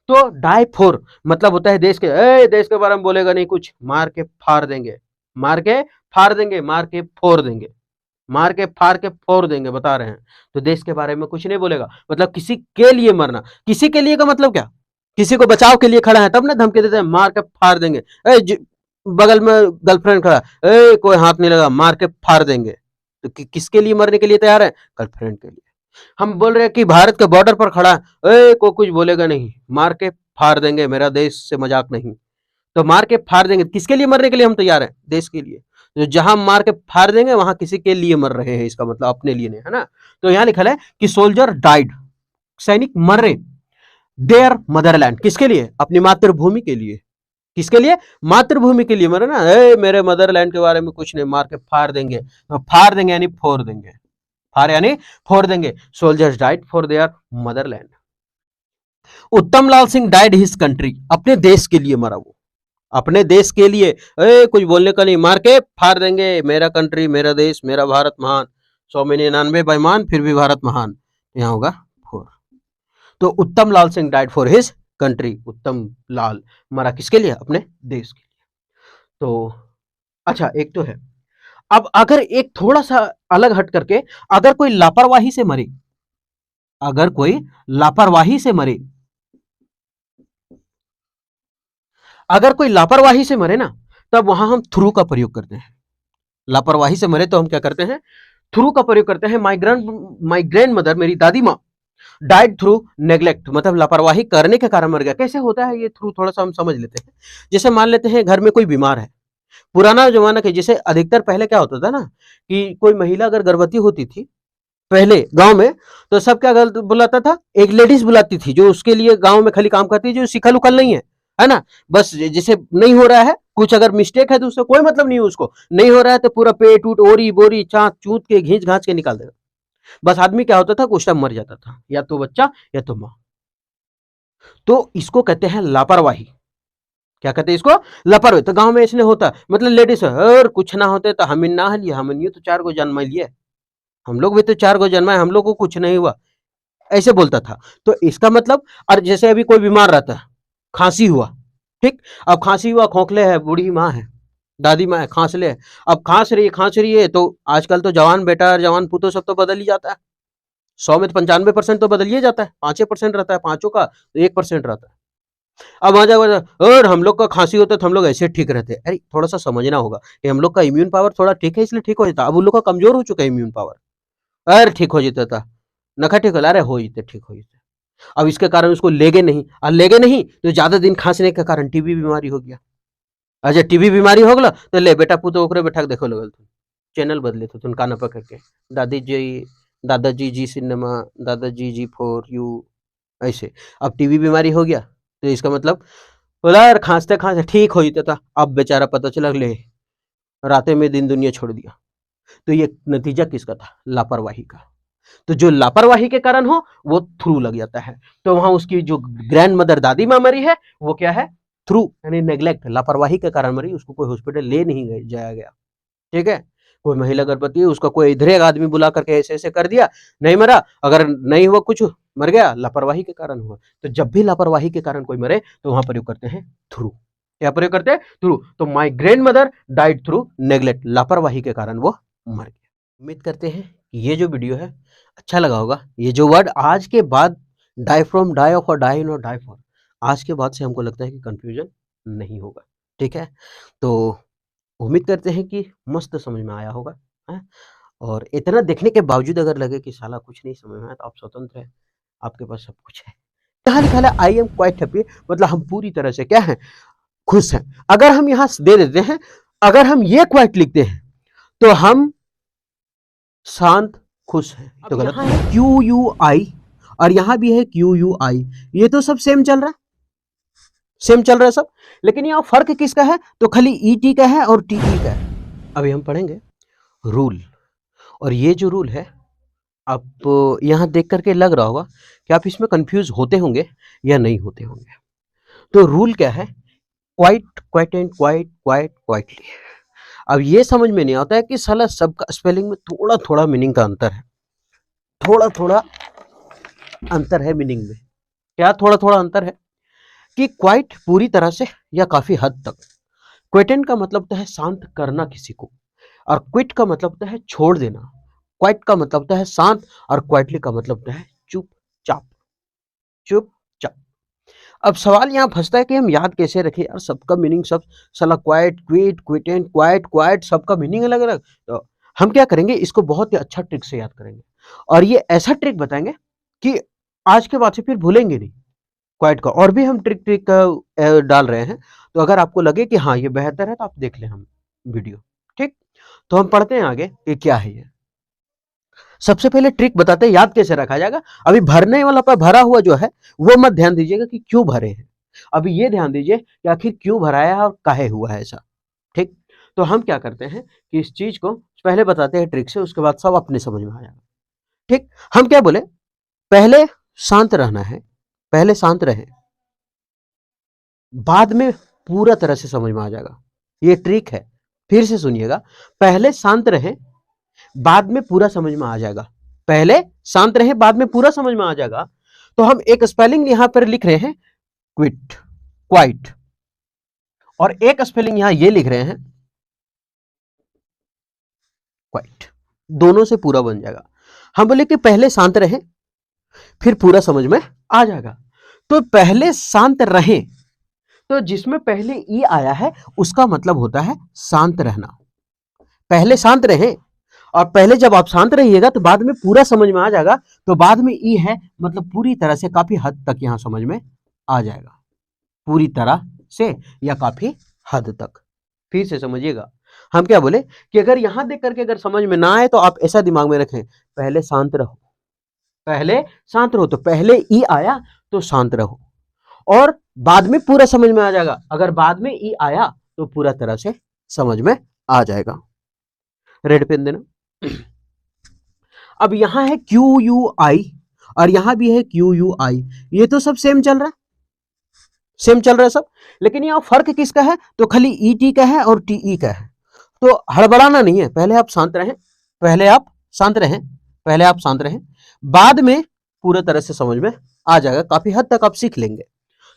तो डाई फोर मतलब होता है देश के बारे में बोलेगा नहीं कुछ, मार के फाड़ देंगे, मार के फाड़ देंगे, मार के फोड़ देंगे, मार के फाड़ के फोड़ देंगे, बता रहे हैं। तो देश के बारे में कुछ नहीं बोलेगा, मतलब किसी के लिए मरना। किसी के लिए का मतलब क्या? किसी को बचाव के लिए खड़ा है तब ना धमकी देते हैं, मार के फाड़ देंगे। बगल में गर्लफ्रेंड खड़ा, कोई हाथ नहीं लगा, मार के फाड़ देंगे। तो किसके लिए मरने के लिए तैयार है? गर्लफ्रेंड के लिए। हम बोल रहे हैं कि भारत के बॉर्डर पर खड़ा है, कोई कुछ बोलेगा नहीं, मार के फाड़ देंगे, मेरा देश से मजाक नहीं। तो मार के फाड़ देंगे, किसके लिए मरने के लिए हम तैयार हैं? देश के लिए। तो जहां मार के फाड़ देंगे वहां किसी के लिए मर रहे हैं, इसका मतलब अपने लिए नहीं, है ना। तो यहां लिखा है कि सोल्जर डाइड, सैनिक मर रहे, देयर मदरलैंड, किसके लिए? अपनी मातृभूमि के लिए। किसके लिए? मातृभूमि के लिए मरे ना। मेरे मदरलैंड के बारे में कुछ नहीं, मार के फाड़ देंगे। तो फाड़ देंगे यानी फोड़ देंगे, फाड़ यानी फोड़ देंगे। Soldiers died for their Motherland. उत्तम Lal Singh died his country, अपने देश के लिए मरा वो, अपने देश के लिए। कुछ बोलने का नहीं, मार के फाड़ देंगे, मेरा कंट्री, मेरा देश, मेरा भारत महान, 100 में 99 बेईमान फिर भी भारत महान। यहाँ होगा फोर। तो Uttam Lal Singh died for his country, Uttam Lal मरा किसके लिए? अपने देश के लिए। तो अच्छा, एक तो है। अब अगर एक थोड़ा सा अलग हट करके, अगर कोई लापरवाही से मरे, अगर कोई लापरवाही से मरे, अगर कोई लापरवाही से मरे ना, तब वहां हम थ्रू का प्रयोग करते हैं। लापरवाही से मरे तो हम क्या करते हैं? थ्रू का प्रयोग करते हैं। माई ग्रैंड मदर, मेरी दादी माँ, डाइड थ्रू नेग्लेक्ट, मतलब लापरवाही करने के कारण मर गया। कैसे होता है ये थ्रू, थोड़ा सा हम समझ लेते हैं। जैसे मान लेते हैं घर में कोई बीमार है, पुराना जमाना के, जैसे अधिकतर पहले क्या होता था ना कि कोई महिला अगर गर्भवती होती थी पहले गांव में, तो सब क्या बुलाता था? एक लेडीज बुलाती थी जो उसके लिए गांव में खाली काम करती है, जो सिखल उखल नहीं है ना। बस जैसे नहीं हो रहा है कुछ, अगर मिस्टेक है तो उससे कोई मतलब नहीं है, उसको नहीं हो रहा है तो पूरा पेट उट ओरी बोरी चाँच चूत के घींच घांच के निकाल देगा। बस आदमी क्या होता था, कुछ टाइम मर जाता था, या तो बच्चा या तो माँ। तो इसको कहते हैं लापरवाही। क्या कहते हैं इसको? लापरवाही। तो गांव में इसलिए होता, मतलब लेडीज और कुछ ना होते तो हम ना लिए, हम तो 4 गो जन्म लिए, हम लोग भी तो 4 गो जन्मा है, हम लोग को कुछ नहीं हुआ, ऐसे बोलता था। तो इसका मतलब, और जैसे अभी कोई बीमार रहता है, खांसी हुआ, ठीक, अब खांसी हुआ, खोखले है, बूढ़ी माँ है, दादी माँ है, खांसले है, अब खांस रही है, तो आजकल तो जवान बेटा और जवान पुतो सब तो बदल ही जाता है। 100 में तो 95% तो बदल ही जाता है, 5% रहता है, पांचों का तो 1% रहता है। अब वहां जाकर और हम लोग का खांसी होता है तो हम लोग ऐसे ठीक रहते हैं। अरे थोड़ा सा समझना होगा कि हम लोग का इम्यून पावर थोड़ा ठीक है, इसलिए ठीक हो जाता। अब उन लोग का कमजोर हो चुका है इम्यून पावर, अरे ठीक हो जाता था, नखा ठीक हो, अरे हो जाते, ठीक हो जाते। अब इसके कारण उसको लेगे नहीं, और लेगे नहीं तो ज्यादा दिन खांसने के कारण टीबी बीमारी हो गया। अच्छा, टीबी बीमारी हो गया तो ले बेटा पुतो ओकरे बैठा के देखो लगल, तुम चैनल बदले तो तुम काना पकड़ के दादाजी जी सिनेमा, दादाजी जी फॉर यू, ऐसे। अब टीबी बीमारी हो गया तो इसका मतलब बोला यार खांसते खांसते ठीक हो जाता था, अब बेचारा पता चला ले रातें में दिन दुनिया छोड़ दिया। तो ये नतीजा किसका था? लापरवाही का। तो जो लापरवाही के कारण हो वो थ्रू लग जाता है। तो वहां उसकी जो ग्रैंड मदर दादी माँ मरी है वो क्या है? थ्रू यानी नेग्लेक्ट, लापरवाही के कारण मरी, उसको कोई हॉस्पिटल ले नहीं जाया गया। ठीक है, कोई महिला गर्भवती है, उसका कोई इधर एक आदमी बुला करके ऐसे ऐसे कर दिया, नहीं मरा, अगर नहीं हुआ कुछ, मर गया, लापरवाही के कारण हुआ। तो जब भी लापरवाही के कारण कोई मरे तो वहां प्रयोग करते हैं थ्रू। क्या प्रयोग करते हैं? थ्रू। तो my grand mother died through neglect, लापरवाही के कारण वो मर गया। उम्मीद करते हैं कि ये जो वीडियो है अच्छा लगा होगा। ये जो वर्ड आज के बाद डाई फ्रॉम, डाई ऑफ और डाई इन और डाई फॉर, आज के बाद से हमको लगता है कि कंफ्यूजन नहीं होगा। ठीक है, तो उम्मीद करते हैं कि मस्त समझ में आया होगा, है? और इतना देखने के बावजूद अगर लगे कि साला कुछ नहीं समझ में आया, तो आप स्वतंत्र हैं, आपके पास सब कुछ है। यहाँ लिखा है आई एम क्वाइट हैप्पी, मतलब हम पूरी तरह से क्या है? खुश हैं। अगर हम यहाँ दे देते हैं, अगर हम ये क्वाइट लिखते हैं तो हम शांत खुश है, तो गलत है। क्यू यू आई और यहां भी है क्यू यू आई, ये तो सब सेम चल रहा है, सेम चल रहा है सब, लेकिन यहाँ फर्क किसका है? तो खाली ई टी का है और टी ई का है। अभी हम पढ़ेंगे रूल, और ये जो रूल है अब यहाँ देख करके लग रहा होगा कि आप इसमें कंफ्यूज होते होंगे या नहीं होते होंगे। तो रूल क्या है? Quite, quiet and quite, quite, quietly. अब ये समझ में नहीं आता है कि साला सबका स्पेलिंग में थोड़ा थोड़ा मीनिंग का अंतर है, थोड़ा थोड़ा अंतर है मीनिंग में। क्या थोड़ा थोड़ा अंतर है? कि क्वाइट पूरी तरह से या काफी हद तक, क्विटेंट का मतलब होता है शांत करना किसी को, और क्विट का मतलब होता है छोड़ देना। क्वाइट का मतलब होता है शांत, और क्वाइटली का मतलब होता है चुपचाप, चुपचाप। अब सवाल यहाँ फंसता है कि हम याद कैसे रखें यार, सबका मीनिंग सब साला क्वाइट, क्विट, क्विटेंट, क्वाइट, क्वाइट, सबका मीनिंग अलग अलग। तो हम क्या करेंगे, इसको बहुत ही अच्छा ट्रिक से याद करेंगे, और ये ऐसा ट्रिक बताएंगे कि आज के बाद से फिर भूलेंगे नहीं क्वाइट का। और भी हम ट्रिक ट्रिक डाल रहे हैं, तो अगर आपको लगे कि हाँ ये बेहतर है तो आप देख लें हम वीडियो। ठीक, तो हम पढ़ते हैं आगे कि क्या है ये। सबसे पहले ट्रिक बताते हैं याद कैसे रखा जाएगा। अभी भरने वाला पर भरा हुआ जो है वो मत ध्यान दीजिएगा कि क्यों भरे हैं, अभी ये ध्यान दीजिए कि आखिर क्यों भराया है और काहे हुआ है ऐसा। ठीक, तो हम क्या करते हैं कि इस चीज को पहले बताते हैं ट्रिक से, उसके बाद सब अपने समझ में आ जाएगा। ठीक, हम क्या बोले, पहले शांत रहना है, पहले शांत रहे, बाद में पूरा तरह से समझ में आ जाएगा। ये ट्रिक है, फिर से सुनिएगा। पहले शांत रहे, बाद में पूरा समझ में आ जाएगा। पहले शांत रहे, बाद में पूरा समझ में आ जाएगा। तो हम एक स्पेलिंग यहां पर लिख रहे हैं क्विट, क्वाइट, और एक स्पेलिंग यहां ये लिख रहे हैं क्वाइट, दोनों से पूरा बन जाएगा। हम बोले कि पहले शांत रहे, फिर पूरा समझ में आ जाएगा। तो पहले शांत रहे, तो जिसमें पहले ई आया है उसका मतलब होता है शांत रहना। पहले शांत रहे, और पहले जब आप शांत रहिएगा तो बाद में पूरा समझ में आ जाएगा। तो बाद में ई है मतलब पूरी तरह से, काफी हद तक यहां समझ में आ जाएगा, पूरी तरह से या काफी हद तक। फिर से समझिएगा, हम क्या बोले कि अगर यहां देख करके अगर समझ में ना आए तो आप ऐसा दिमाग में रखें, पहले शांत रहो, पहले शांत रहो, तो पहले ई आया तो शांत रहो, और बाद में पूरा समझ में आ जाएगा। अगर बाद में ई आया तो पूरा तरह से समझ में आ जाएगा। रेड पेन देना। अब यहां है क्यू यू आई, और यहां भी है क्यू यू आई, ये तो सब सेम चल रहा है, सेम चल रहा है सब। लेकिन यहां फर्क किसका है, तो खाली ई टी का है और टी ई का है। तो हड़बड़ाना नहीं है, पहले आप शांत रहें, पहले आप शांत रहें, पहले आप शांत रहें, बाद में पूरे तरह से समझ में आ जाएगा, काफी हद तक आप सीख लेंगे।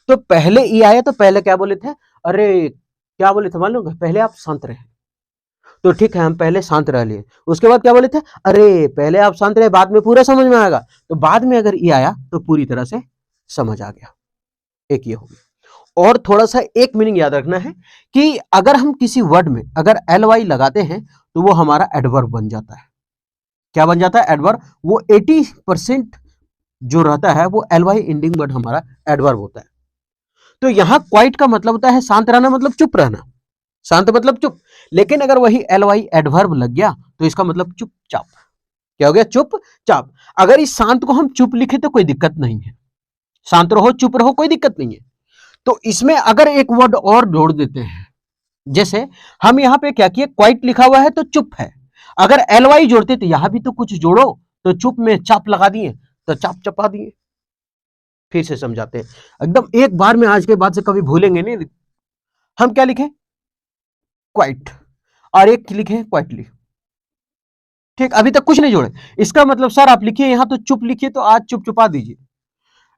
तो पहले ई आया तो पहले क्या बोले थे, अरे क्या बोले थे मालूम है, पहले आप शांत रहे। तो ठीक है, हम पहले शांत रह लिए। उसके बाद क्या बोले थे, अरे पहले आप शांत रहे, बाद में पूरा समझ में आएगा। तो बाद में अगर ई आया तो पूरी तरह से समझ आ गया। एक ये हो गया। और थोड़ा सा एक मीनिंग याद रखना है कि अगर हम किसी वर्ड में अगर एल वाई लगाते हैं तो वो हमारा एडवर्ब बन जाता है। क्या बन जाता है, एडवर्ब। वो 80% जो रहता है वो एल वाई इंडिंग वर्ड हमारा एडवर्ब होता है। तो यहां क्वाइट का मतलब होता है शांत रहना, मतलब चुप रहना, शांत मतलब चुप। लेकिन अगर वही एल वाई एडवर्ब लग गया तो इसका मतलब चुपचाप। क्या हो गया, चुपचाप। अगर इस शांत को हम चुप लिखे तो कोई दिक्कत नहीं है, शांत रहो चुप रहो कोई दिक्कत नहीं है। तो इसमें अगर एक वर्ड और जोड़ देते हैं, जैसे हम यहां पे क्या किए, क्वाइट लिखा हुआ है तो चुप है, अगर एल वाई जोड़ते तो यहां भी तो कुछ जोड़ो, तो चुप में चाप लगा दिए तो चाप चपा दिए। फिर से समझाते हैं एकदम एक बार में, आज के बाद से कभी भूलेंगे नहीं। हम क्या लिखे, क्वाइट, और एक लिखे क्वाइटली। ठीक, अभी तक कुछ नहीं जोड़े। इसका मतलब सर आप लिखिए यहां तो चुप लिखिए, तो आज चुप चुपा दीजिए।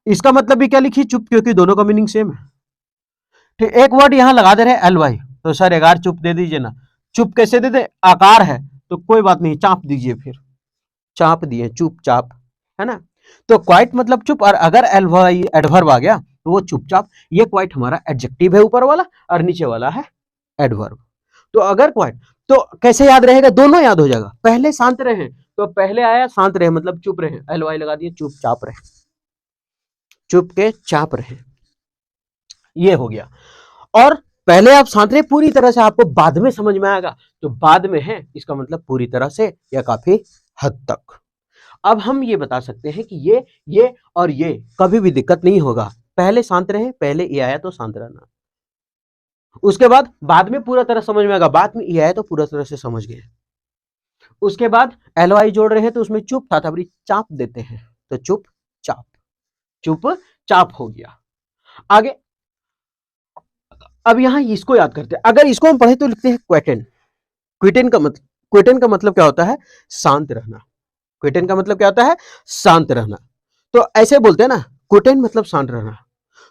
इसका मतलब भी क्या लिखिए, चुप, क्योंकि दोनों का मीनिंग सेम है। ठीक, एक वर्ड यहां लगा दे रहे एल वाई, तो सर एक बार चुप दे दीजिए ना। चुप कैसे दे दे, आकार है तो कोई बात नहीं, चाप दीजिए, फिर चाप दिए, चुपचाप, है ना। तो क्वाइट मतलब चुप, और अगर एल वाई एडवर्ब आ गया तो वो चुपचाप। ये क्वाइट हमारा एडजेक्टिव है ऊपर वाला, और नीचे वाला है एडवर्ब। तो अगर क्वाइट, तो कैसे याद रहेगा, दोनों याद हो जाएगा। पहले शांत रहे, तो पहले आया शांत रहे मतलब चुप रहे, एल वाई लगा दिए, चुपचाप रहे, चुप के चाप रहे, ये हो गया। और पहले आप शांत रहे पूरी तरह से, आपको बाद में समझ में आएगा। तो बाद में है इसका मतलब पूरी तरह से या काफी हद तक। अब हम ये बता सकते हैं कि ये और ये कभी भी दिक्कत नहीं होगा। पहले शांत रहे, पहले ये आया तो शांत रहना, उसके बाद में पूरा तरह समझ में आएगा, बाद में ये आया तो पूरा तरह से समझ गए। उसके बाद एलवाई जोड़ रहे हैं तो उसमें चुप था, तभी चाप देते हैं, तो चुप चाप, चुप चाप हो गया। आगे अब यहां इसको याद करते हैं, अगर इसको हम पढ़े तो लिखते हैं क्वेटेन। क्वेटेन का मतलब क्या होता है? शांत रहना। क्वेटेन का मतलब क्या होता है? शांत रहना। तो ऐसे बोलते हैं ना, क्वेटेन मतलब शांत रहना।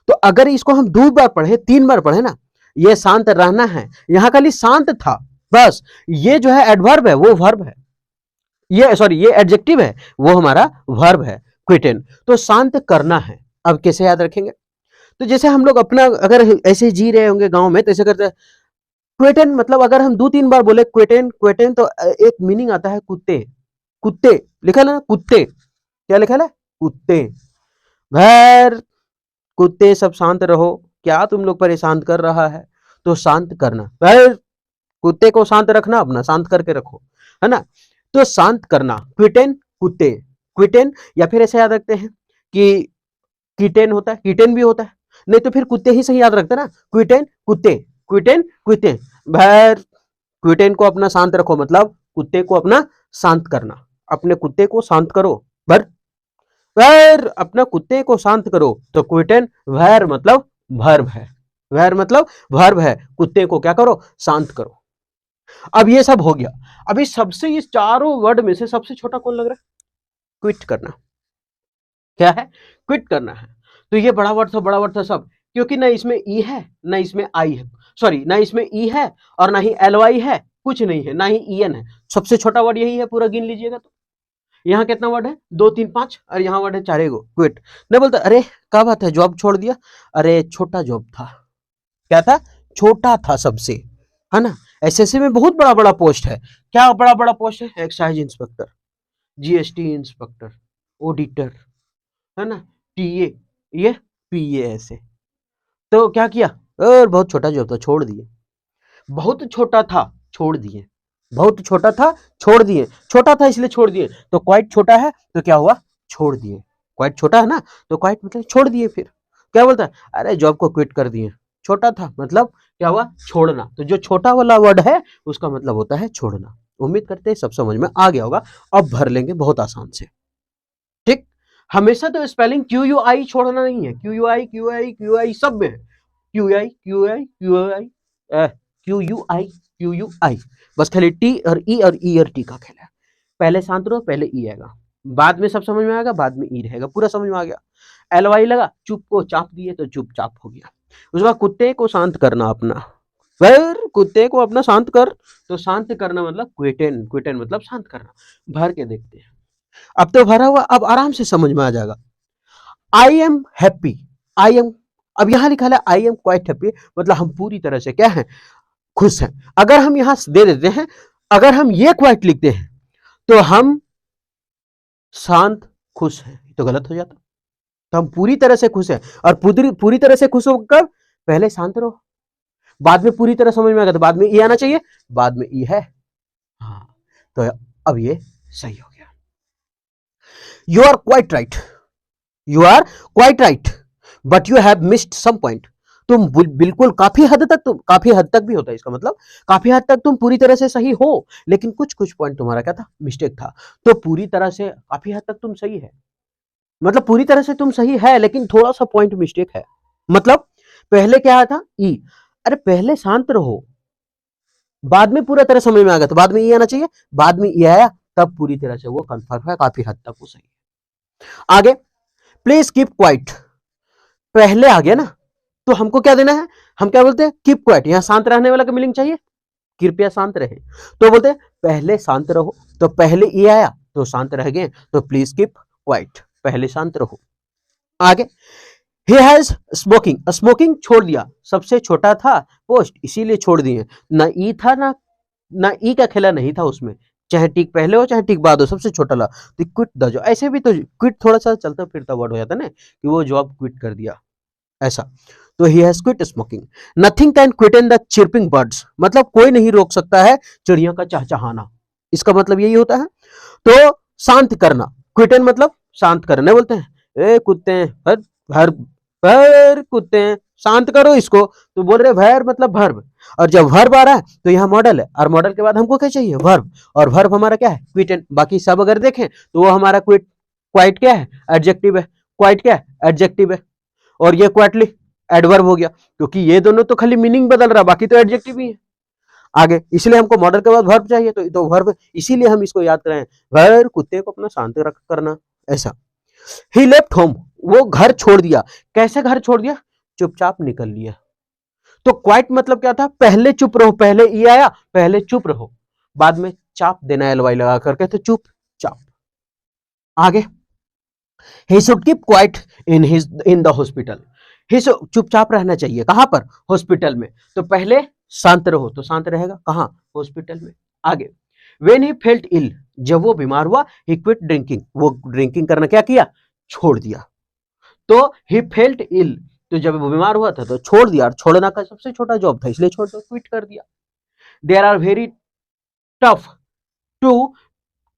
तो अगर इसको हम 2 बार पढ़े, 3 बार पढ़े ना, ये शांत रहना है, यहां खाली शांत था बस। ये जो है एडवर्ब है, वो वर्ब है। ये सॉरी, ये एडजेक्टिव है, वो हमारा वर्ब है क्विटेन। तो शांत करना है। अब कैसे याद रखेंगे? तो जैसे हम लोग अपना अगर ऐसे जी रहे होंगे गांव में, तो ऐसे करते हैं क्वेटेन, मतलब अगर हम 2-3 बार बोले क्वेटेन क्वेटेन, तो एक मीनिंग आता है कुत्ते। कुत्ते लिखा है ना, कुत्ते, क्या लिखा है? कुत्ते। भैर कुत्ते सब शांत रहो, क्या तुम लोग परेशान कर रहा है? तो शांत करना, भैर कुत्ते को शांत रखना, अपना शांत करके रखो, है ना? तो शांत करना, क्विटेन कुत्ते, क्विटेन। या फिर ऐसे याद रखते हैं कि कीटेन होता है, कीटेन भी होता है, नहीं तो फिर कुत्ते ही सही याद रखते ना, क्विटेन कुत्ते, क्विटेन कुत्ते। भैर क्विटेन को अपना शांत रखो, मतलब कुत्ते को अपना शांत करना, अपने कुत्ते को शांत करो। भर भैर अपना कुत्ते को शांत करो, तो क्विटेन भैर मतलब वर्ब है, भैर मतलब वर्ब है, कुत्ते को क्या करो? शांत करो। अब ये सब हो गया। अभी सबसे, इस चारों वर्ड में से सबसे छोटा कौन लग रहा है? क्विट करना। क्या है? क्विट करना है। तो ये बड़ा वर्ड था सब, क्योंकि ना इसमें ई है, ना इसमें आई है, सॉरी ना इसमें ई है और ना ही एल वाई है, कुछ नहीं है, ना ही ई एन है। सबसे छोटा वर्ड यही है, पूरा गिन लीजिएगा। तो यहाँ कितना वर्ड है? 2 3 5, और यहाँ वर्ड है 4 गो। क्विट नहीं बोलता, अरे क्या बात है, जॉब छोड़ दिया? अरे छोटा जॉब था। क्या था? छोटा था सबसे, है ना? एसएससी में बहुत बड़ा बड़ा पोस्ट है। क्या बड़ा बड़ा पोस्ट है? Excise inspector, GST inspector, auditor, है ना, टीए, ये पीए, ऐसे। तो क्या किया? और बहुत छोटा जॉब था, छोड़ दिए। बहुत छोटा था, छोड़ दिए। बहुत छोटा था, छोड़ दिए। छोटा था इसलिए छोड़ दिए, तो क्वाइट छोटा है, तो क्या हुआ? छोड़ दिए। क्वाइट छोटा है ना, तो क्वाइट मतलब छोड़ दिए। फिर क्या बोलता है? अरे जॉब को क्विट कर दिए, छोटा था, मतलब क्या हुआ? छोड़ना। तो जो छोटा वाला वर्ड है उसका मतलब होता है छोड़ना। उम्मीद करते हैं सब समझ में आ गया होगा। अब भर लेंगे बहुत आसान से, ठीक? हमेशा तो स्पेलिंग क्यू यू आई छोड़ना नहीं है, Q U I Q I Q I सब में है, Q I Q I Q I Q U I Q U I. बस खाली टी और ई और टी का खेल है। पहले शांत रहो, पहले ई आएगा, बाद में सब समझ में आएगा, बाद में ई रहेगा। पूरा समझ में आ गया? एल वाई लगा, चुप को चाप दिए तो चुपचाप हो गया। उसके बाद कुत्ते को शांत करना अपना, फिर कुत्ते को अपना शांत कर, तो शांत करना मतलब क्विटेन, क्विटेन मतलब शांत करना। भर के देखते हैं। अब तो भरा हुआ, अब आराम से समझ में आ जाएगा। I am happy, I am, अब यहां लिखा है आई एम क्वाइट हैप्पी, मतलब हम पूरी तरह से क्या है? खुश हैं। अगर हम यहां दे देते हैं, अगर हम ये क्वाइट लिखते हैं तो हम शांत खुश हैं, तो गलत हो जाता। तो हम पूरी तरह से खुश हैं, और पूरी तरह से खुश हो कब? पहले शांत रहो, बाद में पूरी तरह समझ में आ गया, तो बाद में ई आना चाहिए, बाद में ई है। हाँ, तो अब ये सही हो गया। You are quite right, you are quite right, but you have missed some point. तुम बिल्कुल काफी हद तक भी होता है इसका मतलब, काफी हद तक तुम पूरी तरह से सही हो, लेकिन कुछ कुछ पॉइंट तुम्हारा क्या था? मिस्टेक था। तो पूरी तरह से काफी हद तक तुम सही है, मतलब पूरी तरह से तुम सही है, लेकिन थोड़ा सा पॉइंट मिस्टेक है। मतलब पहले क्या था? ई। अरे पहले शांत रहो, बाद में पूरा तरह समझ में आ गया, तो बाद में ई आना चाहिए, बाद में ई आया, तब पूरी तरह से वो कंफर्म है, काफी हद तक वो सही है। आगे, प्लीज कीप क्वाइट, पहले आ गया ना, तो हमको क्या देना है? हम क्या बोलते हैं? Keep quiet. यहां शांत रहने वाला का मीनिंग चाहिए, कृपया शांत रहे, तो बोलते हैं पहले शांत रहो। तो पहले ये आया तो शांत रह गए, तो प्लीज कीप क्वाइट, पहले शांत रहो। आगे, ही हैज स्मोकिंग, स्मोकिंग छोड़ दिया, सबसे छोटा था पोस्ट इसीलिए छोड़ दिए। ना ई था, ना ई का खेला नहीं था उसमें, चाहे टिक पहले हो चाहे टिक बाद हो, सबसे छोटा ला, तो क्विट द जॉब। ऐसे भी तो क्विट थोड़ा सा चलता फिरता वर्ड हो जाता ना, कि वो जॉब क्विट कर दिया, ऐसा। तो he has quit smoking. Nothing can quit in the chirping birds, मतलब कोई नहीं रोक सकता है चिड़िया का चहचहाना, इसका मतलब यही होता है। तो शांत करना, क्विटन मतलब शांत करना बोलते हैं। ए कुत्ते, हर हर हर कुत्ते शांत करो इसको, तो बोल रहे वर्ब मतलब वर्ब, और जब वर्ब आ रहा है तो यहाँ मॉडल है, और मॉडल के बाद हमको क्या चाहिए, वर्ब, और वर्ब हमारा क्या है, क्विटेंट। बाकी सब अगर देखें तो वो हमारा क्वाइट क्या है, एडजेक्टिव है, क्वाइट क्या है, एडजेक्टिव है, और ये क्वाइटली एडवर्ब हो गया, क्योंकि ये दोनों तो खाली मीनिंग बदल रहा, बाकी तो एडजेक्टिव ही है आगे, इसलिए हमको मॉडल के बाद वर्ब चाहिए, तो वर्ब, इसीलिए हम इसको याद करें, वर्ब कुत्ते को अपना शांत रख करना, ऐसा। ही लेफ्ट होम, वो घर छोड़ दिया। कैसे घर छोड़ दिया, चुपचाप निकल लिया। तो क्वाइट मतलब क्या था, पहले चुप रहो, पहले ई आया, पहले चुप रहो, बाद में चाप देना एलवाई लगा करके, तो चुप चाप। आगे, he should keep quiet in the hospital, ही चुपचाप रहना चाहिए, कहां पर, हॉस्पिटल में। तो पहले शांत रहो, तो शांत रहेगा कहां, हॉस्पिटल में। आगे, वेन ही फेल्ट इल, जब वो बीमार हुआ, ही क्विट ड्रिंकिंग, वो ड्रिंकिंग करना क्या किया, छोड़ दिया। तो ही फेल्ट इल, तो जब वो बीमार हुआ था तो छोड़ दिया, और छोड़ना का सबसे छोटा जॉब था, इसलिए छोड़ दो, क्विट कर दिया। There are very tough to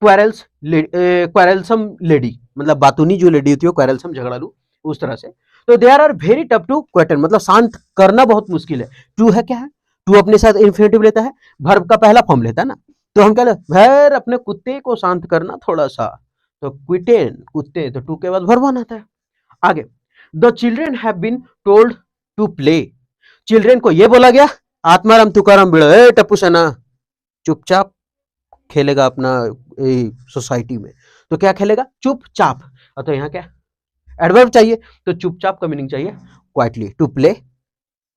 quarrelsome lady, मतलब बातूनी जो लेडी होती है, क्वेरल्सम झगड़ालू, उस तरह से। तो there are very tough to quieten, मतलब शांत करना बहुत मुश्किल है। टू है क्या है, टू अपने साथ इन्फिनेटिव लेता है, वर्ब का पहला फॉर्म लेता है ना, तो हम क्या लेते, भैर अपने कुत्ते को शांत करना थोड़ा सा, तो क्विटेन कुत्ते, तो टू के बाद वर्ब बनाता है। आगे, the children have been told to play, children को ये बोला गया, आत्माराम तुकाराम बिड़ो, ए टप्पू सेना चुपचाप खेलेगा अपना सोसाइटी में, तो क्या खेलेगा, चुपचाप। तो यहाँ क्या, एडवर्ब चाहिए, तो चुपचाप का मीनिंग चाहिए quietly, to play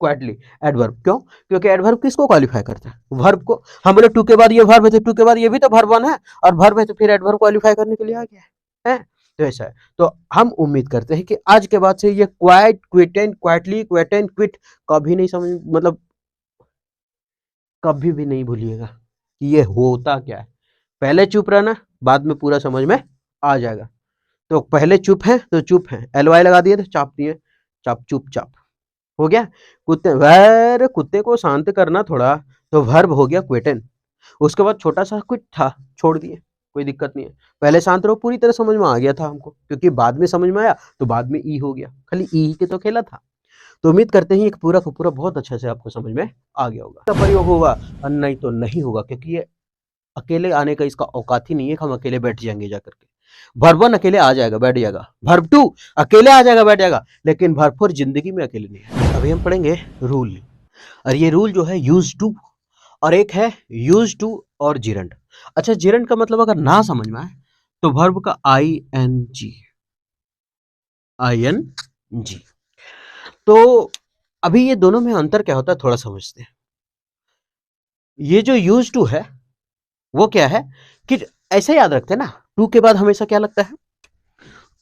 quietly, adverb. क्यों, क्योंकि एडवर्ब किसको क्वालिफाई करता है, वर्ब को। हम बोले टू के बाद ये वर्ब है, तो टू के बाद ये भी तो वर्ब वन है, और वर्ब है तो फिर एडवर्ब क्वालिफाई करने के लिए आ गया है, तो ऐसा है। तो हम उम्मीद करते हैं कि आज के बाद से ये क्वाइट, क्विटेन, क्वाइटली, क्वेटेन, क्विट कभी नहीं समझ, मतलब कभी भी नहीं भूलिएगा कि ये होता क्या है। पहले चुप रहना, बाद में पूरा समझ में आ जाएगा। तो पहले चुप है तो चुप है, एलवाई लगा दिए तो चाप दिए, चाप चुपचाप हो गया। कुत्ते, वैर कुत्ते को शांत करना थोड़ा, तो वर्ब हो गया क्विटेन। उसके बाद छोटा सा क्विट था, छोड़ दिए, कोई दिक्कत नहीं है। पहले शांत रहो, पूरी तरह समझ में आ गया था हमको, क्योंकि बाद में समझ में आया तो बाद में ई हो गया, खाली ई के तो खेला था। तो उम्मीद करते हैं एक पूरा का पूरा बहुत अच्छे से आपको समझ में आ गया होगा। इसका प्रयोग होगा, नहीं तो नहीं होगा, क्योंकि ये अकेले आने का इसका औकात ही नहीं है कि हम अकेले बैठ जाएंगे जाकर के। वर्ब वन अकेले आ जाएगा, बैठ जाएगा, वर्ब टू अकेले आ जाएगा, बैठ जाएगा, लेकिन वर्ब फोर जिंदगी में अकेले नहीं है। अभी हम पढ़ेंगे रूल, और ये रूल जो है यूज टू, और एक है यूज टू और जिरंड। अच्छा, जिरंड का मतलब अगर ना समझ में आए तो वर्ब का I N G, I N G. तो अभी ये दोनों में अंतर क्या होता है थोड़ा समझते हैं। ये जो यूज टू है वो क्या है कि ऐसे याद रखते हैं ना, टू के बाद हमेशा क्या लगता है,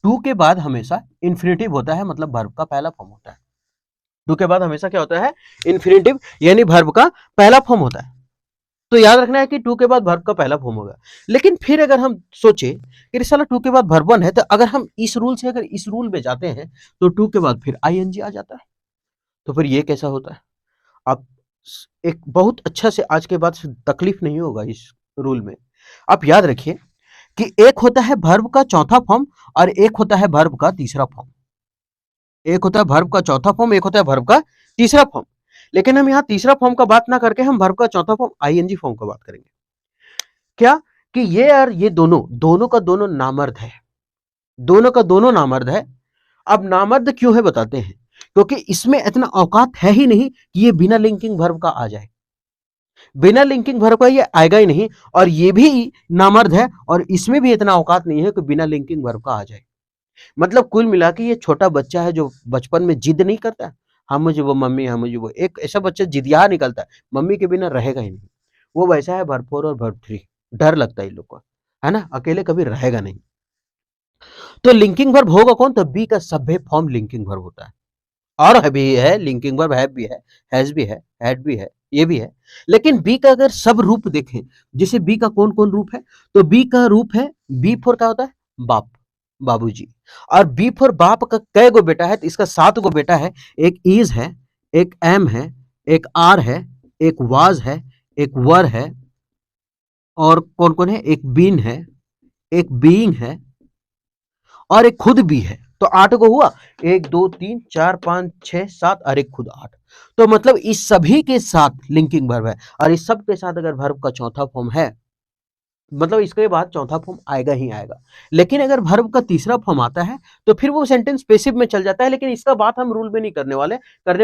टू के बाद हमेशा इन्फिनेटिव होता है, मतलब वर्ब का पहला फॉर्म होता है। टू के बाद हमेशा क्या होता है, इन्फिनेटिव, यानी वर्ब का पहला फॉर्म होता है। तो याद रखना है कि टू के बाद वर्ब का पहला फॉर्म होगा। लेकिन फिर अगर हम सोचे कि साला टू के बाद वर्ब वन है, तो अगर हम इस रूल से अगर इस रूल में जाते हैं तो टू के बाद फिर आईएनजी आ जाता है, तो फिर ये कैसा होता है। आप एक बहुत अच्छा से आज के बाद से तकलीफ नहीं होगा इस रूल में। आप याद रखिए कि एक होता है वर्ब का चौथा फॉर्म और एक होता है वर्ब का तीसरा फॉर्म। एक होता है वर्ब का चौथा फॉर्म, एक होता है वर्ब का तीसरा फॉर्म। लेकिन हम यहाँ तीसरा फॉर्म का बात ना करके हम वर्ब का चौथा फॉर्म आईएनजी फॉर्म का बात करेंगे। क्या कि ये और ये दोनों, दोनों का दोनों नामर्द है, दोनों का दोनों नामर्द है। अब नामर्द क्यों है बताते हैं, क्योंकि इसमें इतना औकात है ही नहीं कि ये बिना लिंकिंग वर्ब का आ जाए, बिना लिंकिंग वर्ब का ये आएगा ही नहीं, और ये भी नामर्द है और इसमें भी इतना औकात नहीं है कि बिना लिंकिंग वर्ब का आ जाए। मतलब कुल मिला के ये छोटा बच्चा है जो बचपन में जिद नहीं करता है, हाँ मुझे वो मम्मी, हाँ मुझे वो, एक ऐसा बच्चा जिदिया निकलता है, मम्मी के बिना रहेगा ही नहीं, वो वैसा है वर्ब फोर और वर्ब थ्री। डर लगता है इन लोग को, है ना, अकेले कभी रहेगा नहीं। तो लिंकिंग वर्ब होगा कौन, तो बी का सभ्य फॉर्म लिंकिंग वर्ब होता है, और भी है लिंकिंग वर्ब, हैव भी है, हैज भी है, हैड भी है, ये भी है। लेकिन बी का अगर सब रूप देखें, जैसे बी का कौन कौन रूप है, तो बी का रूप है, बी फोर का होता है बाप, बाबूजी। और बी फोर बाप का कै गो बेटा है, तो इसका 7 गो बेटा है। एक इज है, एक एम है, एक आर है, एक वाज है, एक वर है, और कौन कौन है, एक बीन है, एक बीइंग है, और एक खुद भी है, तो 8 को हुआ, 1 2 3 4 5 6 7 और एक खुद 8। तो मतलब इस सभी के साथ लिंकिंग वर्ब है, और इस सब के साथ अगर वर्ब का चौथा फॉर्म है, मतलब इसके बाद चौथा फॉर्म आएगा ही आएगा। लेकिन अगर वर्ब का तीसरा फॉर्म आता है तो फिर वो सेंटेंस पैसिव में चल जाता है। लेकिन इसका बात हम रूल में नहीं करने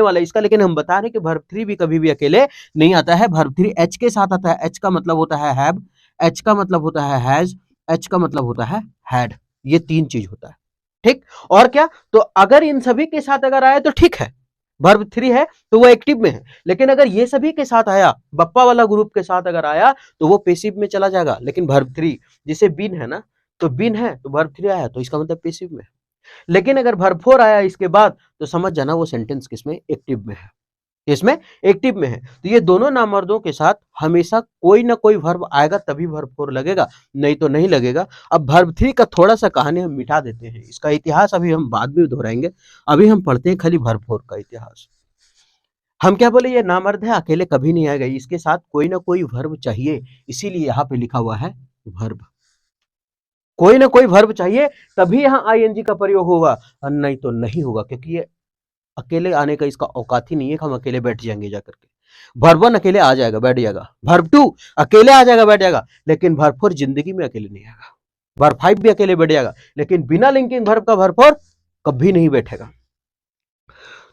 वाले इसका, लेकिन हम बता रहे कि वर्ब 3 भी कभी भी अकेले नहीं आता है। वर्ब 3 एच के साथ आता है। एच का मतलब होता है हैव, एच का मतलब होता है हैज, एच का मतलब होता है हैड। ये 3 चीज होता है, ठीक। और क्या, तो अगर इन सभी के साथ अगर आए तो ठीक है, वर्ब 3 है तो वो एक्टिव में है। लेकिन अगर ये सभी के साथ आया, बप्पा वाला ग्रुप के साथ अगर आया तो वो पैसिव में चला जाएगा। लेकिन वर्ब 3 जैसे बीन है ना, तो बीन है तो वर्ब 3 आया तो इसका मतलब पैसिव में है। लेकिन अगर वर्ब 4 आया इसके बाद तो समझ जाना वो सेंटेंस किसमें, एक्टिव में है। इसमें एक्टिव में है। तो ये दोनों नामर्दों के साथ हमेशा कोई ना कोई वर्ब आएगा तभी वर्ब 4 लगेगा, नहीं तो नहीं लगेगा। अब वर्ब 3 का थोड़ा सा कहानी हम मिटा देते हैं, इसका इतिहास अभी हम बाद में दोहराएंगे। अभी हम पढ़ते हैं खाली वर्ब 4 का इतिहास। हम क्या बोले, ये नामर्द है, अकेले कभी नहीं आएगा, इसके साथ कोई ना कोई वर्ब चाहिए, इसीलिए यहाँ पे लिखा हुआ है वर्ब। कोई ना कोई वर्ब चाहिए तभी यहाँ आईएनजी का प्रयोग होगा, और नहीं तो नहीं होगा, क्योंकि ये अकेले आने का इसका औकात ही नहीं है कि हम अकेले बैठ जाएंगे जाकर के। वर्ब 1 अकेले आ जाएगा, बैठ जाएगा। वर्ब 2 अकेले आ जाएगा, बैठ जाएगा। लेकिन वर्ब 4 जिंदगी में अकेले नहीं आएगा। वर्ब 5 भी अकेले बैठ जाएगा, लेकिन बिना लिंकिंग वर्ब का वर्ब 4 कभी नहीं बैठेगा।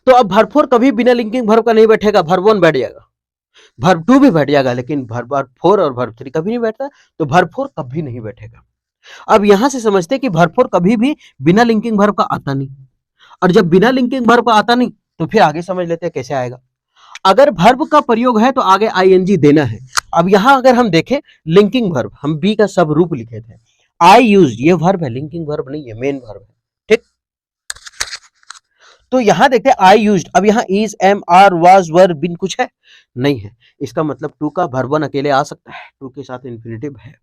तो अब वर्ब 4 कभी बिना लिंकिंग वर्ब का नहीं बैठेगा, वर्ब 1 बैठ जाएगा, वर्ब 2 भी बैठ जाएगा, लेकिन वर्ब 4 और वर्ब 3 कभी नहीं बैठता, तो वर्ब 4 कभी नहीं बैठेगा। अब यहां से समझते हैं कि वर्ब 4 कभी भी बिना लिंकिंग वर्ब का आता नहीं, और जब बिना लिंकिंग वर्ब का आता नहीं तो फिर आगे समझ लेते हैं कैसे आएगा। अगर वर्ब का प्रयोग है तो आगे आईएनजी देना है। अब यहां अगर हम देखें लिंकिंग वर्ब, हम बी का सब रूप लिखे थे, आई यूज्ड, ये वर्ब है, लिंकिंग वर्ब नहीं है, मेन वर्ब है, ठीक। तो यहां देखते हैं आई यूज्ड। अब यहां is, am, are, was, were, been कुछ है नहीं है, इसका मतलब टू का वर्ब 1 अकेले आ सकता है, टू के साथ इंफिनिटिव है।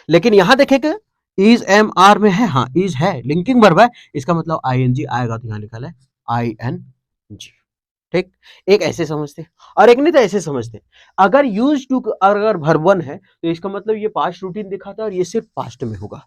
लेकिन यहां देखेंगे इज, एम, आर में है, हाँ इज है, लिंकिंग वर्ब है, इसका मतलब आईएनजी आएगा, तो यहां लिखा है आई एन जी, ठीक। एक ऐसे समझते और एक नहीं तो ऐसे समझते। अगर यूज टू अगर वर्ब 1 है तो इसका मतलब ये पास्ट रूटीन दिखाता है, और ये सिर्फ पास्ट में होगा।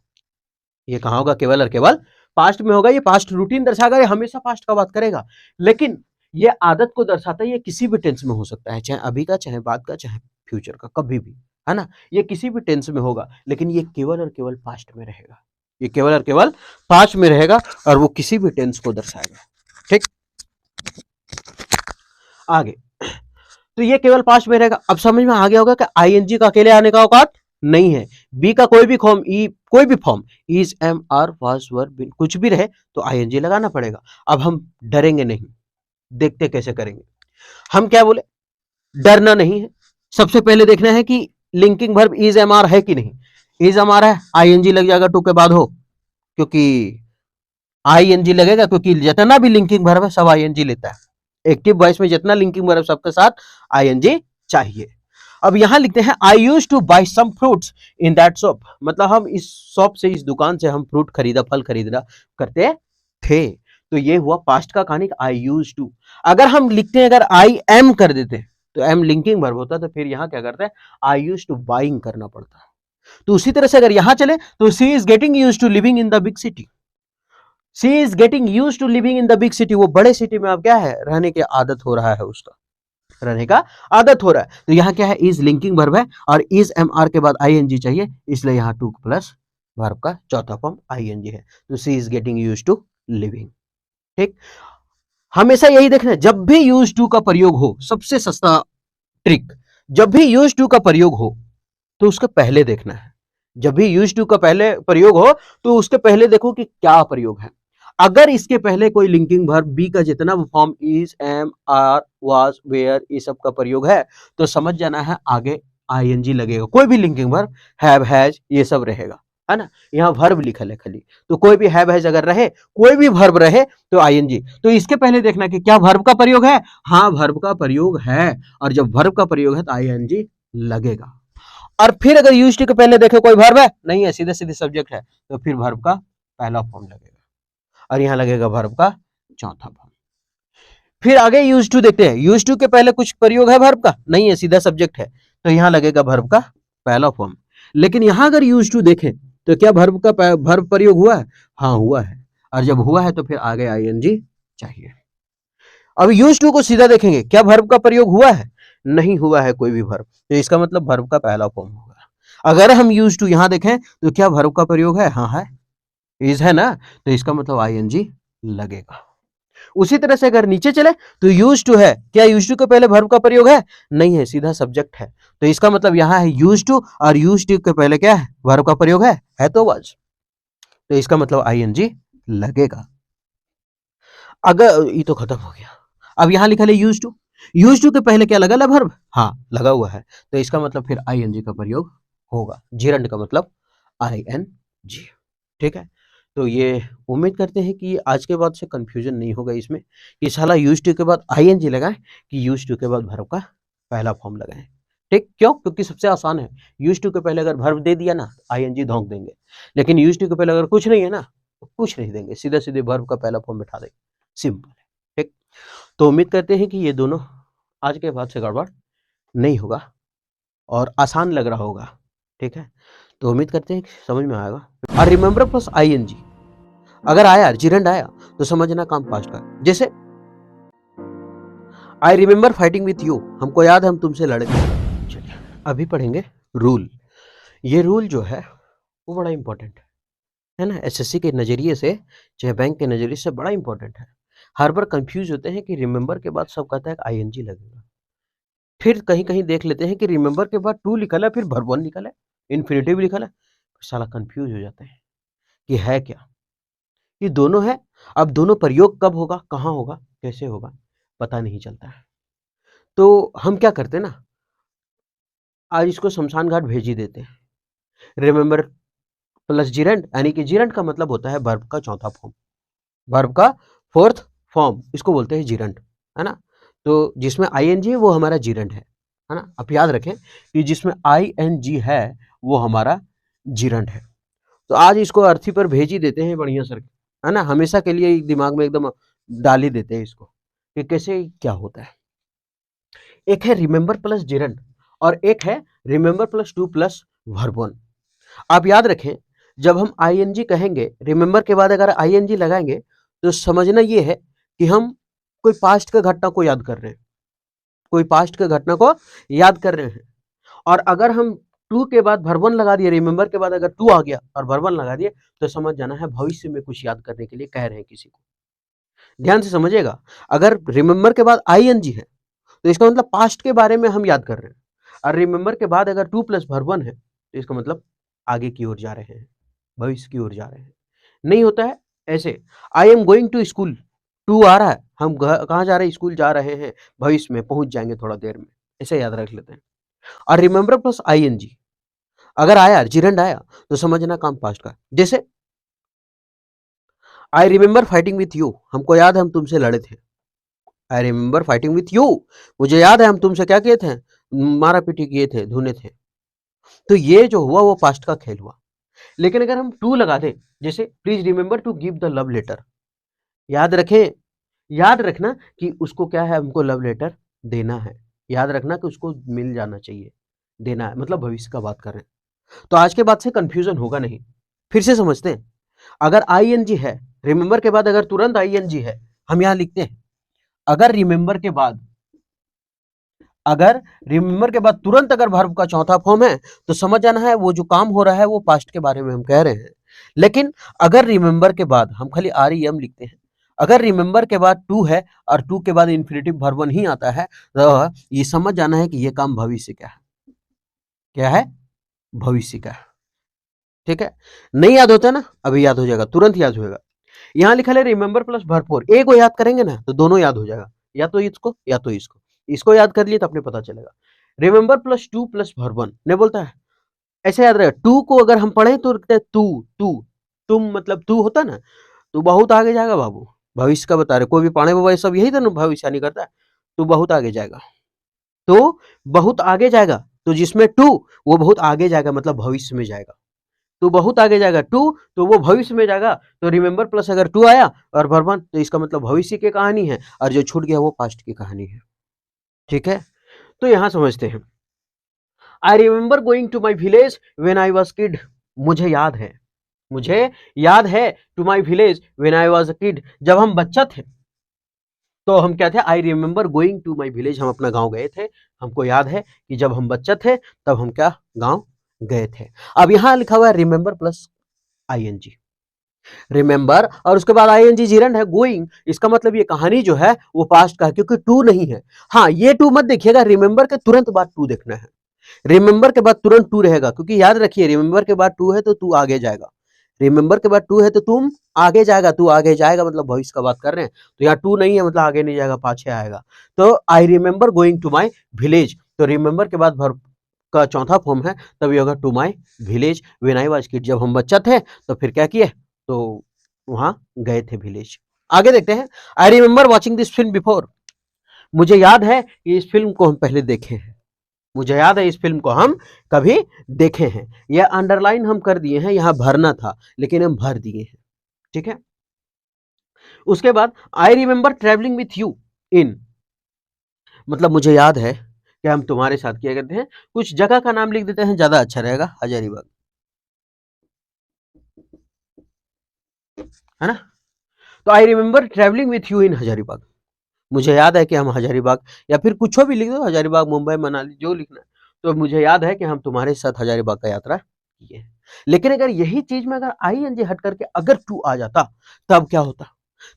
ये कहां होगा, केवल और केवल पास्ट में होगा। ये पास्ट रूटीन दर्शाएगा, ये हमेशा पास्ट का बात करेगा। लेकिन ये आदत को दर्शाता है, ये किसी भी टेंस में हो सकता है, चाहे अभी का, चाहे बाद का, चाहे फ्यूचर का, कभी भी, है ना। ये किसी भी टेंस में होगा, लेकिन ये केवल और केवल पास्ट में रहेगा। ये केवल और केवल पास्ट में रहेगा, और वो किसी भी टेंस को दर्शाएगा, ठीक। आगे तो ये केवल पास्ट में रहेगा। अब समझ में आ गया होगा कि आईएनजी का अकेले आने का औकात नहीं है। बी का कोई भी फॉर्म, ई कोई भी form, is, am, are, was, were, been कुछ भी रहे तो आईएनजी लगाना पड़ेगा। अब हम डरेंगे नहीं, देखते कैसे करेंगे। हम क्या बोले, डरना नहीं है। सबसे पहले देखना है कि linking verb is, am, are है कि नहीं। इज, एम, आर है, आईएनजी लग जाएगा टू के बाद हो, क्योंकि आईएनजी लगेगा, क्योंकि जितना भी लिंकिंग वर्ब है सब आईएनजी लेता है। एक्टिव वॉइस में जितना लिंकिंग वर्ब सबके साथ आईएनजी चाहिए। अब यहां लिखते हैं I use to buy some fruits in that shop, मतलब हम इस शॉप से, इस दुकान से हम फ्रूट खरीदा, फल खरीदा करते थे। तो ये हुआ पास्ट का कहानी, आई यूज टू। अगर हम लिखते हैं, अगर आई एम कर देते तो एम लिंकिंग वर्ब होता, तो फिर यहां क्या करते हैं, आई यूज टू बाइंग करना पड़ता है। तो उसी तरह से अगर यहां चले तो she is getting use to living in the big city. She is getting use to living in the big city, वो बड़े सिटी में अब क्या है, रहने की आदत हो रहा है, उसका रहने का आदत हो रहा है। तो यहां क्या है, इज लिंकिंग वर्ब है, और इज, एम, आर के बाद आईएनजी चाहिए, इसलिए यहां टू प्लस वर्ब का चौथा फॉर्म आईएनजी है। तो she is getting use to living, ठीक। हमेशा यही देखना है, जब भी यूज टू का प्रयोग हो, सबसे सस्ता ट्रिक, जब भी यूज टू का प्रयोग हो तो उसके पहले देखना है। जब भी यूज टू का पहले प्रयोग हो तो उसके पहले देखो कि क्या प्रयोग है। अगर इसके पहले कोई लिंकिंग वर्ब बी का जितना भी form is, am, are, was, were, ये सब का प्रयोग है तो समझ जाना है आगे आईएनजी लगेगा। कोई भी लिंकिंग वर्ब, हैव, हैज, ये सब रहेगा, है ना। यहाँ वर्ब लिखा है खाली, तो कोई भी हैव, हैज अगर रहे, कोई भी वर्ब रहे तो आईएनजी। तो इसके पहले देखना कि क्या वर्ब का प्रयोग है, हाँ वर्ब का प्रयोग है, और जब वर्ब का प्रयोग है तो आईएनजी लगेगा। और फिर अगर यूज टू के पहले देखे कोई वर्ब है नहीं है, सीधे सीधे सब्जेक्ट है, तो फिर वर्ब का पहला फॉर्म लगेगा, और यहां लगेगा वर्ब का चौथा फॉर्म। फिर आगे यूज टू देखते हैं, यूज टू के पहले कुछ प्रयोग है वर्ब का नहीं है, सीधा सब्जेक्ट है, तो यहां लगेगा वर्ब का पहला फॉर्म। लेकिन यहां अगर यूज टू देखें तो क्या वर्ब प्रयोग हुआ है? हाँ हुआ है। और जब हुआ है तो फिर आगे आईएनजी चाहिए। अब यूज्ड टू को सीधा देखेंगे, क्या वर्ब का प्रयोग हुआ है? नहीं हुआ है कोई भी वर्ब, तो इसका मतलब वर्ब का पहला फॉर्म होगा। अगर हम यूज्ड टू यहां देखें तो क्या वर्ब का प्रयोग है? हाँ है, इज है ना, तो इसका मतलब आईएनजी लगेगा। उसी तरह से अगर नीचे चले तो यूज्ड टू है, क्या यूज्ड टू के पहले वर्ब का प्रयोग है? नहीं है, सीधा सब्जेक्ट है, तो इसका मतलब यहां है यूज्ड टू, और यूज्ड टू के पहले क्या है? वर्ब का प्रयोग है तो वाज, तो इसका मतलब आईएनजी लगेगा। अगर ये तो खत्म हो गया, अब यहां लिखा है यूज्ड टू के पहले क्या लगा? वर्ब, हाँ लगा हुआ है, तो इसका मतलब फिर आईएनजी का प्रयोग होगा। जिरंड का मतलब आईएनजी। ठीक है, तो ये उम्मीद करते हैं कि आज के बाद से कंफ्यूजन नहीं होगा इसमें कि साला यूज्ड टू के बाद आईएनजी लगाएं कि यूज्ड टू के बाद वर्ब का पहला फॉर्म लगाएं। ठीक, क्यों? क्योंकि सबसे आसान है, यूज्ड टू के पहले अगर वर्ब दे दिया ना आईएनजी धोंक देंगे, लेकिन यूज्ड टू के पहले अगर कुछ नहीं है ना तो कुछ नहीं देंगे, सीधे सीधे वर्ब का पहला फॉर्म बैठा देंगे, सिंपल है। ठीक, तो उम्मीद करते हैं कि ये दोनों आज के बाद से गड़बड़ नहीं होगा और आसान लग रहा होगा। ठीक है, तो उम्मीद करते हैं कि समझ में आएगा। और रिमेंबर प्लस आईएनजी अगर आया, जिरंड आया, तो समझना काम पास्ट का। जैसे I remember fighting with you, हमको याद है हम तुमसे लड़े थे। चलिए अभी पढ़ेंगे रूल। ये रूल जो है वो बड़ा इंपॉर्टेंट है ना, एसएससी के नजरिए से चाहे बैंक के नजरिए से बड़ा इंपॉर्टेंट है। हर बार कंफ्यूज होते हैं कि रिमेंबर के बाद सब कहता है कि आईएनजी लगेगा, फिर कहीं कहीं देख लेते हैं कि रिमेंबर के बाद टू लिखल है, फिर वर्ब वन लिखल है, इन्फिनेटिव लिखल है, साला कंफ्यूज हो जाते हैं कि है क्या। ये दोनों है, अब दोनों प्रयोग कब होगा, कहाँ होगा, कैसे होगा, पता नहीं चलता है। तो हम क्या करते हैं ना, आज इसको शमशान घाट भेज ही देते हैं। रिमेंबर प्लस जिरेंट, यानी कि जिरेंट का मतलब होता है वर्ब का चौथा फॉर्म, वर्ब का फोर्थ फॉर्म, इसको बोलते हैं जिरेंट, है ना। तो जिसमें आईएनजी है वो हमारा जिरेंट है ना। आप याद रखें कि जिसमें आईएनजी है वो हमारा जिरेंट है। तो आज इसको अर्थी पर भेज ही देते हैं बढ़िया सर, है ना, हमेशा के लिए दिमाग में एकदम डाल ही देते हैं इसको कि कैसे क्या होता है। एक है रिमेंबर प्लस जिरेंट और एक है remember plus two plus verb one. आप याद रखें, जब हम आईएनजी कहेंगे, रिमेंबर के बाद अगर आईएनजी लगाएंगे तो समझना ये है कि हम कोई पास्ट के घटना को याद कर रहे हैं, कोई पास्ट के घटना को याद कर रहे हैं। और अगर हम टू के बाद वर्बन लगा दिए, रिमेंबर के बाद अगर टू आ गया और वर्बन लगा दिए, तो समझ जाना है भविष्य में कुछ याद करने के लिए कह रहे हैं किसी को। ध्यान से समझिएगा, अगर रिमेंबर के बाद आईएनजी है तो इसका मतलब पास्ट के बारे में हम याद कर रहे हैं, और रिमेंबर के बाद अगर टू प्लस वर्बन है तो इसका मतलब आगे की ओर जा रहे हैं, भविष्य की ओर जा रहे हैं। नहीं होता है ऐसे, I am going to school, to आ रहा है, हम कहाँ जा रहे हैं? स्कूल जा रहे हैं, भविष्य में पहुंच जाएंगे थोड़ा देर में, ऐसे याद रख लेते हैं। और रिमेंबर प्लस आईएनजी अगर आया, जिरेंड आया, तो समझना काम पास्ट का। जैसे I remember fighting with you, हमको याद है हम तुमसे लड़े थे। I remember fighting with you, मुझे याद है हम तुमसे क्या किए थे? मारा पीटी किए थे, धुने थे। तो ये जो हुआ वो पास्ट का खेल हुआ। लेकिन अगर हम टू लगा दें, जैसे please remember to give the love letter, याद रखें, याद रखना कि उसको क्या है, हमको लव लेटर देना है, याद रखना कि उसको मिल जाना चाहिए, देना है, मतलब भविष्य का बात कर रहे हैं। तो आज के बाद से कंफ्यूजन होगा नहीं। फिर से समझते हैं, अगर आईएनजी है, रिमेंबर के बाद अगर तुरंत आईएनजी है, हम यहां लिखते हैं अगर रिमेंबर के बाद, अगर रिमेंबर के बाद तुरंत अगर वर्ब का चौथा फॉर्म है तो समझ जाना है वो जो काम हो रहा है वो पास्ट के बारे में हम कह रहे हैं। लेकिन अगर रिमेंबर के बाद, हम खाली आर ई एम लिखते हैं, अगर रिमेंबर के बाद टू है और टू के बाद इन्फिनेटिव वर्ब वन ही आता है, तो ये समझ जाना है कि ये काम भविष्य का है। क्या है? भविष्य का है। ठीक है, नहीं याद होता ना, अभी याद हो जाएगा, तुरंत याद होगा। यहाँ लिखा है रिमेंबर प्लस वर्ब फोर, एक को याद करेंगे ना तो दोनों याद हो जाएगा, या तो इसको या तो इसको, इसको याद कर लिए तो अपने पता चलेगा। Remember plus two plus verb one नहीं बोलता है, ऐसे याद रहेगा। टू को अगर हम पढ़े तो लिखते हैं तू, तू, तुम, मतलब तू होता ना, तू बहुत आगे जाएगा बाबू, भविष्य का बता रहे, कोई भी पाणे बाबा सब यही तो भविष्यवाणी करता है, तू बहुत आगे जाएगा, तो बहुत आगे जाएगा, तो जिसमें टू वो बहुत आगे जाएगा मतलब भविष्य में जाएगा, तो बहुत आगे जाएगा टू, तो वो भविष्य में जाएगा, तो रिमेंबर प्लस अगर टू आया और वर्बन तो इसका मतलब भविष्य की कहानी है, और जो छूट गया वो पास्ट की कहानी है। ठीक है, तो यहां समझते हैं, I remember going to my village when I was kid, मुझे याद है, मुझे याद है to my village when I was a kid, जब हम बच्चा थे तो हम क्या थे, I remember going to my village, हम अपना गांव गए थे। हमको याद है कि जब हम बच्चा थे तब हम क्या गांव गए थे। अब यहां लिखा हुआ है रिमेंबर प्लस आईएनजी, रिमेंबर और उसके बाद आईएनजी जीरंड है गोइंग, इसका मतलब ये कहानी जो है वो पास्ट का है क्योंकि टू नहीं है। हाँ, ये टू मत देखिएगा, रिमेंबर के तुरंत बाद टू देखना है। रिमेंबर के बाद तुरंत टू रहेगा क्योंकि याद रखिए रिमेंबर के बाद टू है तो तू आगे जाएगा, रिमेंबर के बाद टू है तो तुम आगे जाएगा, तू आगे जाएगा मतलब भविष्य का बात कर रहे हैं। तो यहाँ टू नहीं है मतलब आगे नहीं जाएगा, पाछे आएगा। तो I remember going to my village, तो रिमेंबर के बाद भर का चौथा फॉर्म है, तब ये होगा to my village when I was kid, जब हम बच्चा थे तो फिर क्या किए, तो वहां गए थे विलेज। आगे देखते हैं, I remember watching this film before, मुझे याद है कि इस फिल्म को हम पहले देखे हैं, मुझे याद है इस फिल्म को हम कभी देखे हैं। यह अंडरलाइन हम कर दिए हैं, यहां भरना था लेकिन हम भर दिए हैं, ठीक है। उसके बाद I remember travelling with you in, मतलब मुझे याद है कि हम तुम्हारे साथ किया करते हैं। कुछ जगह का नाम लिख देते हैं, ज्यादा अच्छा रहेगा, हजारीबाग, है ना। तो I remember travelling with you in Hazaribagh, मुझे याद है कि हम हजारीबाग, या फिर कुछ भी लिख दो, हजारीबाग, मुंबई, मनाली, जो लिखना है। तो मुझे याद है कि हम तुम्हारे साथ हजारीबाग का यात्रा किए हैं। लेकिन अगर यही चीज में अगर आई एन जी हट करके अगर टू आ जाता तब क्या होता,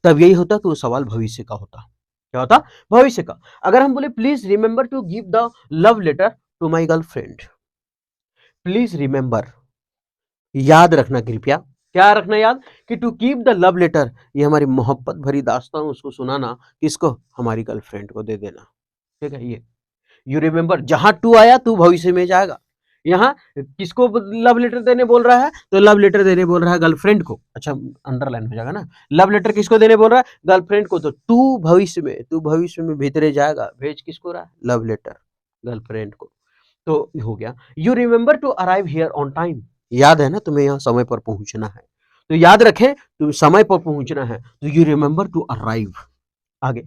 तब यही होता कि वो सवाल भविष्य का होता। क्या होता, भविष्य का। अगर हम बोले please remember to give the love letter to my girlfriend, please remember, याद रखना कृपया, क्या रखना याद, कि to keep the love letter, ये हमारी मोहब्बत भरी दास्तान उसको सुनाना, किसको, हमारी गर्लफ्रेंड को दे देना, ठीक है। ये यू रिमेंबर, जहां टू आया तू भविष्य में जाएगा। यहाँ किसको लव लेटर देने बोल रहा है, तो लव लेटर देने बोल रहा है गर्लफ्रेंड को, अच्छा अंडरलाइन हो जाएगा ना, लव लेटर किसको देने बोल रहा है, गर्लफ्रेंड को, तो टू भविष्य में, तू भविष्य में भीतरे जाएगा, भेज किसको रहा है, लव लेटर गर्लफ्रेंड को। तो हो गया, you remember to arrive here on time, याद है ना तुम्हें यहाँ समय पर पहुंचना है, तो याद रखें तुम्हें समय पर पहुंचना है, तो यू रिमेंबर टू अराइव। आगे,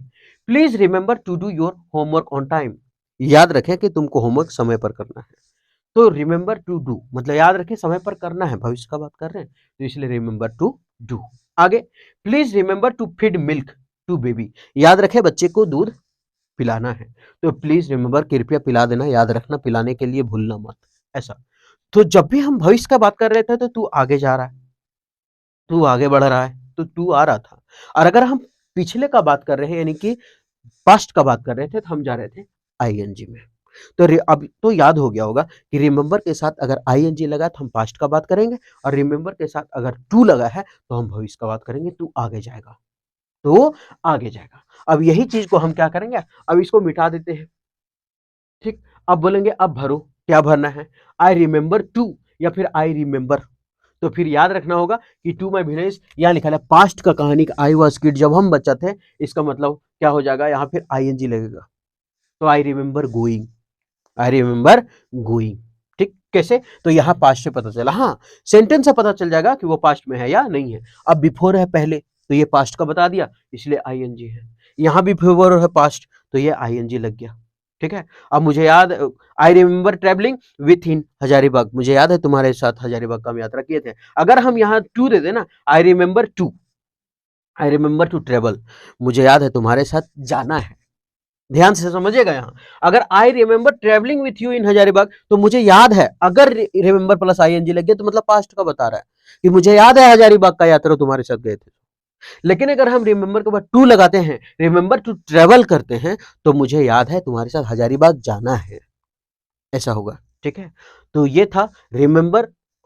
please remember to do your homework on time, याद रखें कि तुमको होमवर्क समय पर करना है। तो रिमेंबर टू डू मतलब याद रखें समय पर करना है, भविष्य का बात कर रहे हैं तो इसलिए रिमेंबर टू डू। आगे, please remember to feed milk to baby, याद रखें बच्चे को दूध पिलाना है, तो प्लीज रिमेंबर, कृपया पिला देना, याद रखना, पिलाने के लिए भूलना मत, ऐसा। तो जब भी हम भविष्य का बात कर रहे थे तो तू आगे जा रहा है, तू आगे बढ़ रहा है, तो तू आ रहा था। और अगर हम पिछले का बात कर रहे हैं यानी कि पास्ट का बात कर रहे थे तो हम जा रहे थे आईएनजी में। तो अब तो याद हो गया होगा कि रिमेंबर के साथ अगर आईएनजी लगा तो हम पास्ट का बात करेंगे, और रिमेंबर के साथ अगर टू लगा है तो हम भविष्य का बात करेंगे, तू आगे जाएगा, तो आगे जाएगा। अब यही चीज को हम क्या करेंगे, अब इसको मिटा देते हैं, ठीक। अब बोलेंगे अब भरो, क्या भरना है, आई रिमेंबर टू या फिर आई रिमेंबर। तो फिर याद रखना होगा कि टू माई विलेज यहाँ लिखा है पास्ट का कहानी का, आई वाज किड जब हम बच्चा थे, इसका मतलब क्या हो जाएगा, यहाँ फिर आईएनजी लगेगा, तो I remember going, I remember going, ठीक। कैसे, तो यहाँ पास्ट से पता चला, हाँ सेंटेंस से पता चल जाएगा कि वो पास्ट में है या नहीं है। अब बिफोर है पहले तो ये पास्ट का बता दिया इसलिए आईएनजी है, यहाँ भी बिफोर है पास्ट तो ये आईएनजी लग गया, ठीक है। अब मुझे याद, आई रिमेंबर ट्रेवलिंग विथ इन हजारीबाग, मुझे याद है तुम्हारे साथ हजारीबाग का हम यात्रा किए थे। अगर हम यहाँ टू दे देना, I remember to, I remember to travel, मुझे याद है तुम्हारे साथ जाना है, ध्यान से समझिएगा। यहाँ अगर I remember travelling with you in Hazaribagh तो मुझे याद है, अगर रिमेंबर प्लस आईएनजी लग गया तो मतलब पास्ट का बता रहा है कि मुझे याद है हजारीबाग का यात्रा तुम्हारे साथ गए थे। लेकिन अगर हम रिमेंबर के बाद टू लगाते हैं, रिमेंबर टू ट्रेवल करते हैं, तो मुझे याद है तुम्हारे साथ हजारीबाग जाना है, ऐसा होगा, ठीक है। तो ये था रिमेंबर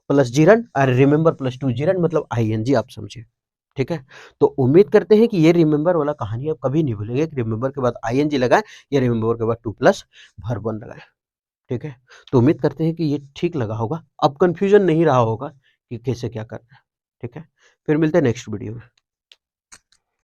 प्लस जीरन और रिमेंबर प्लस टू जीरन मतलब आईएनजी, आप समझे, ठीक है। तो उम्मीद करते हैं कि ये रिमेंबर वाला कहानी आप कभी नहीं भूलेंगे कि रिमेंबर के बाद आईएनजी लगाएं या रिमेंबर के बाद टू प्लस वर्ब वन लगाएं, ठीक है। तो उम्मीद करते हैं कि ये ठीक लगा होगा, अब कंफ्यूजन नहीं रहा होगा कि कैसे क्या करना है, ठीक है। फिर मिलते हैं नेक्स्ट वीडियो में।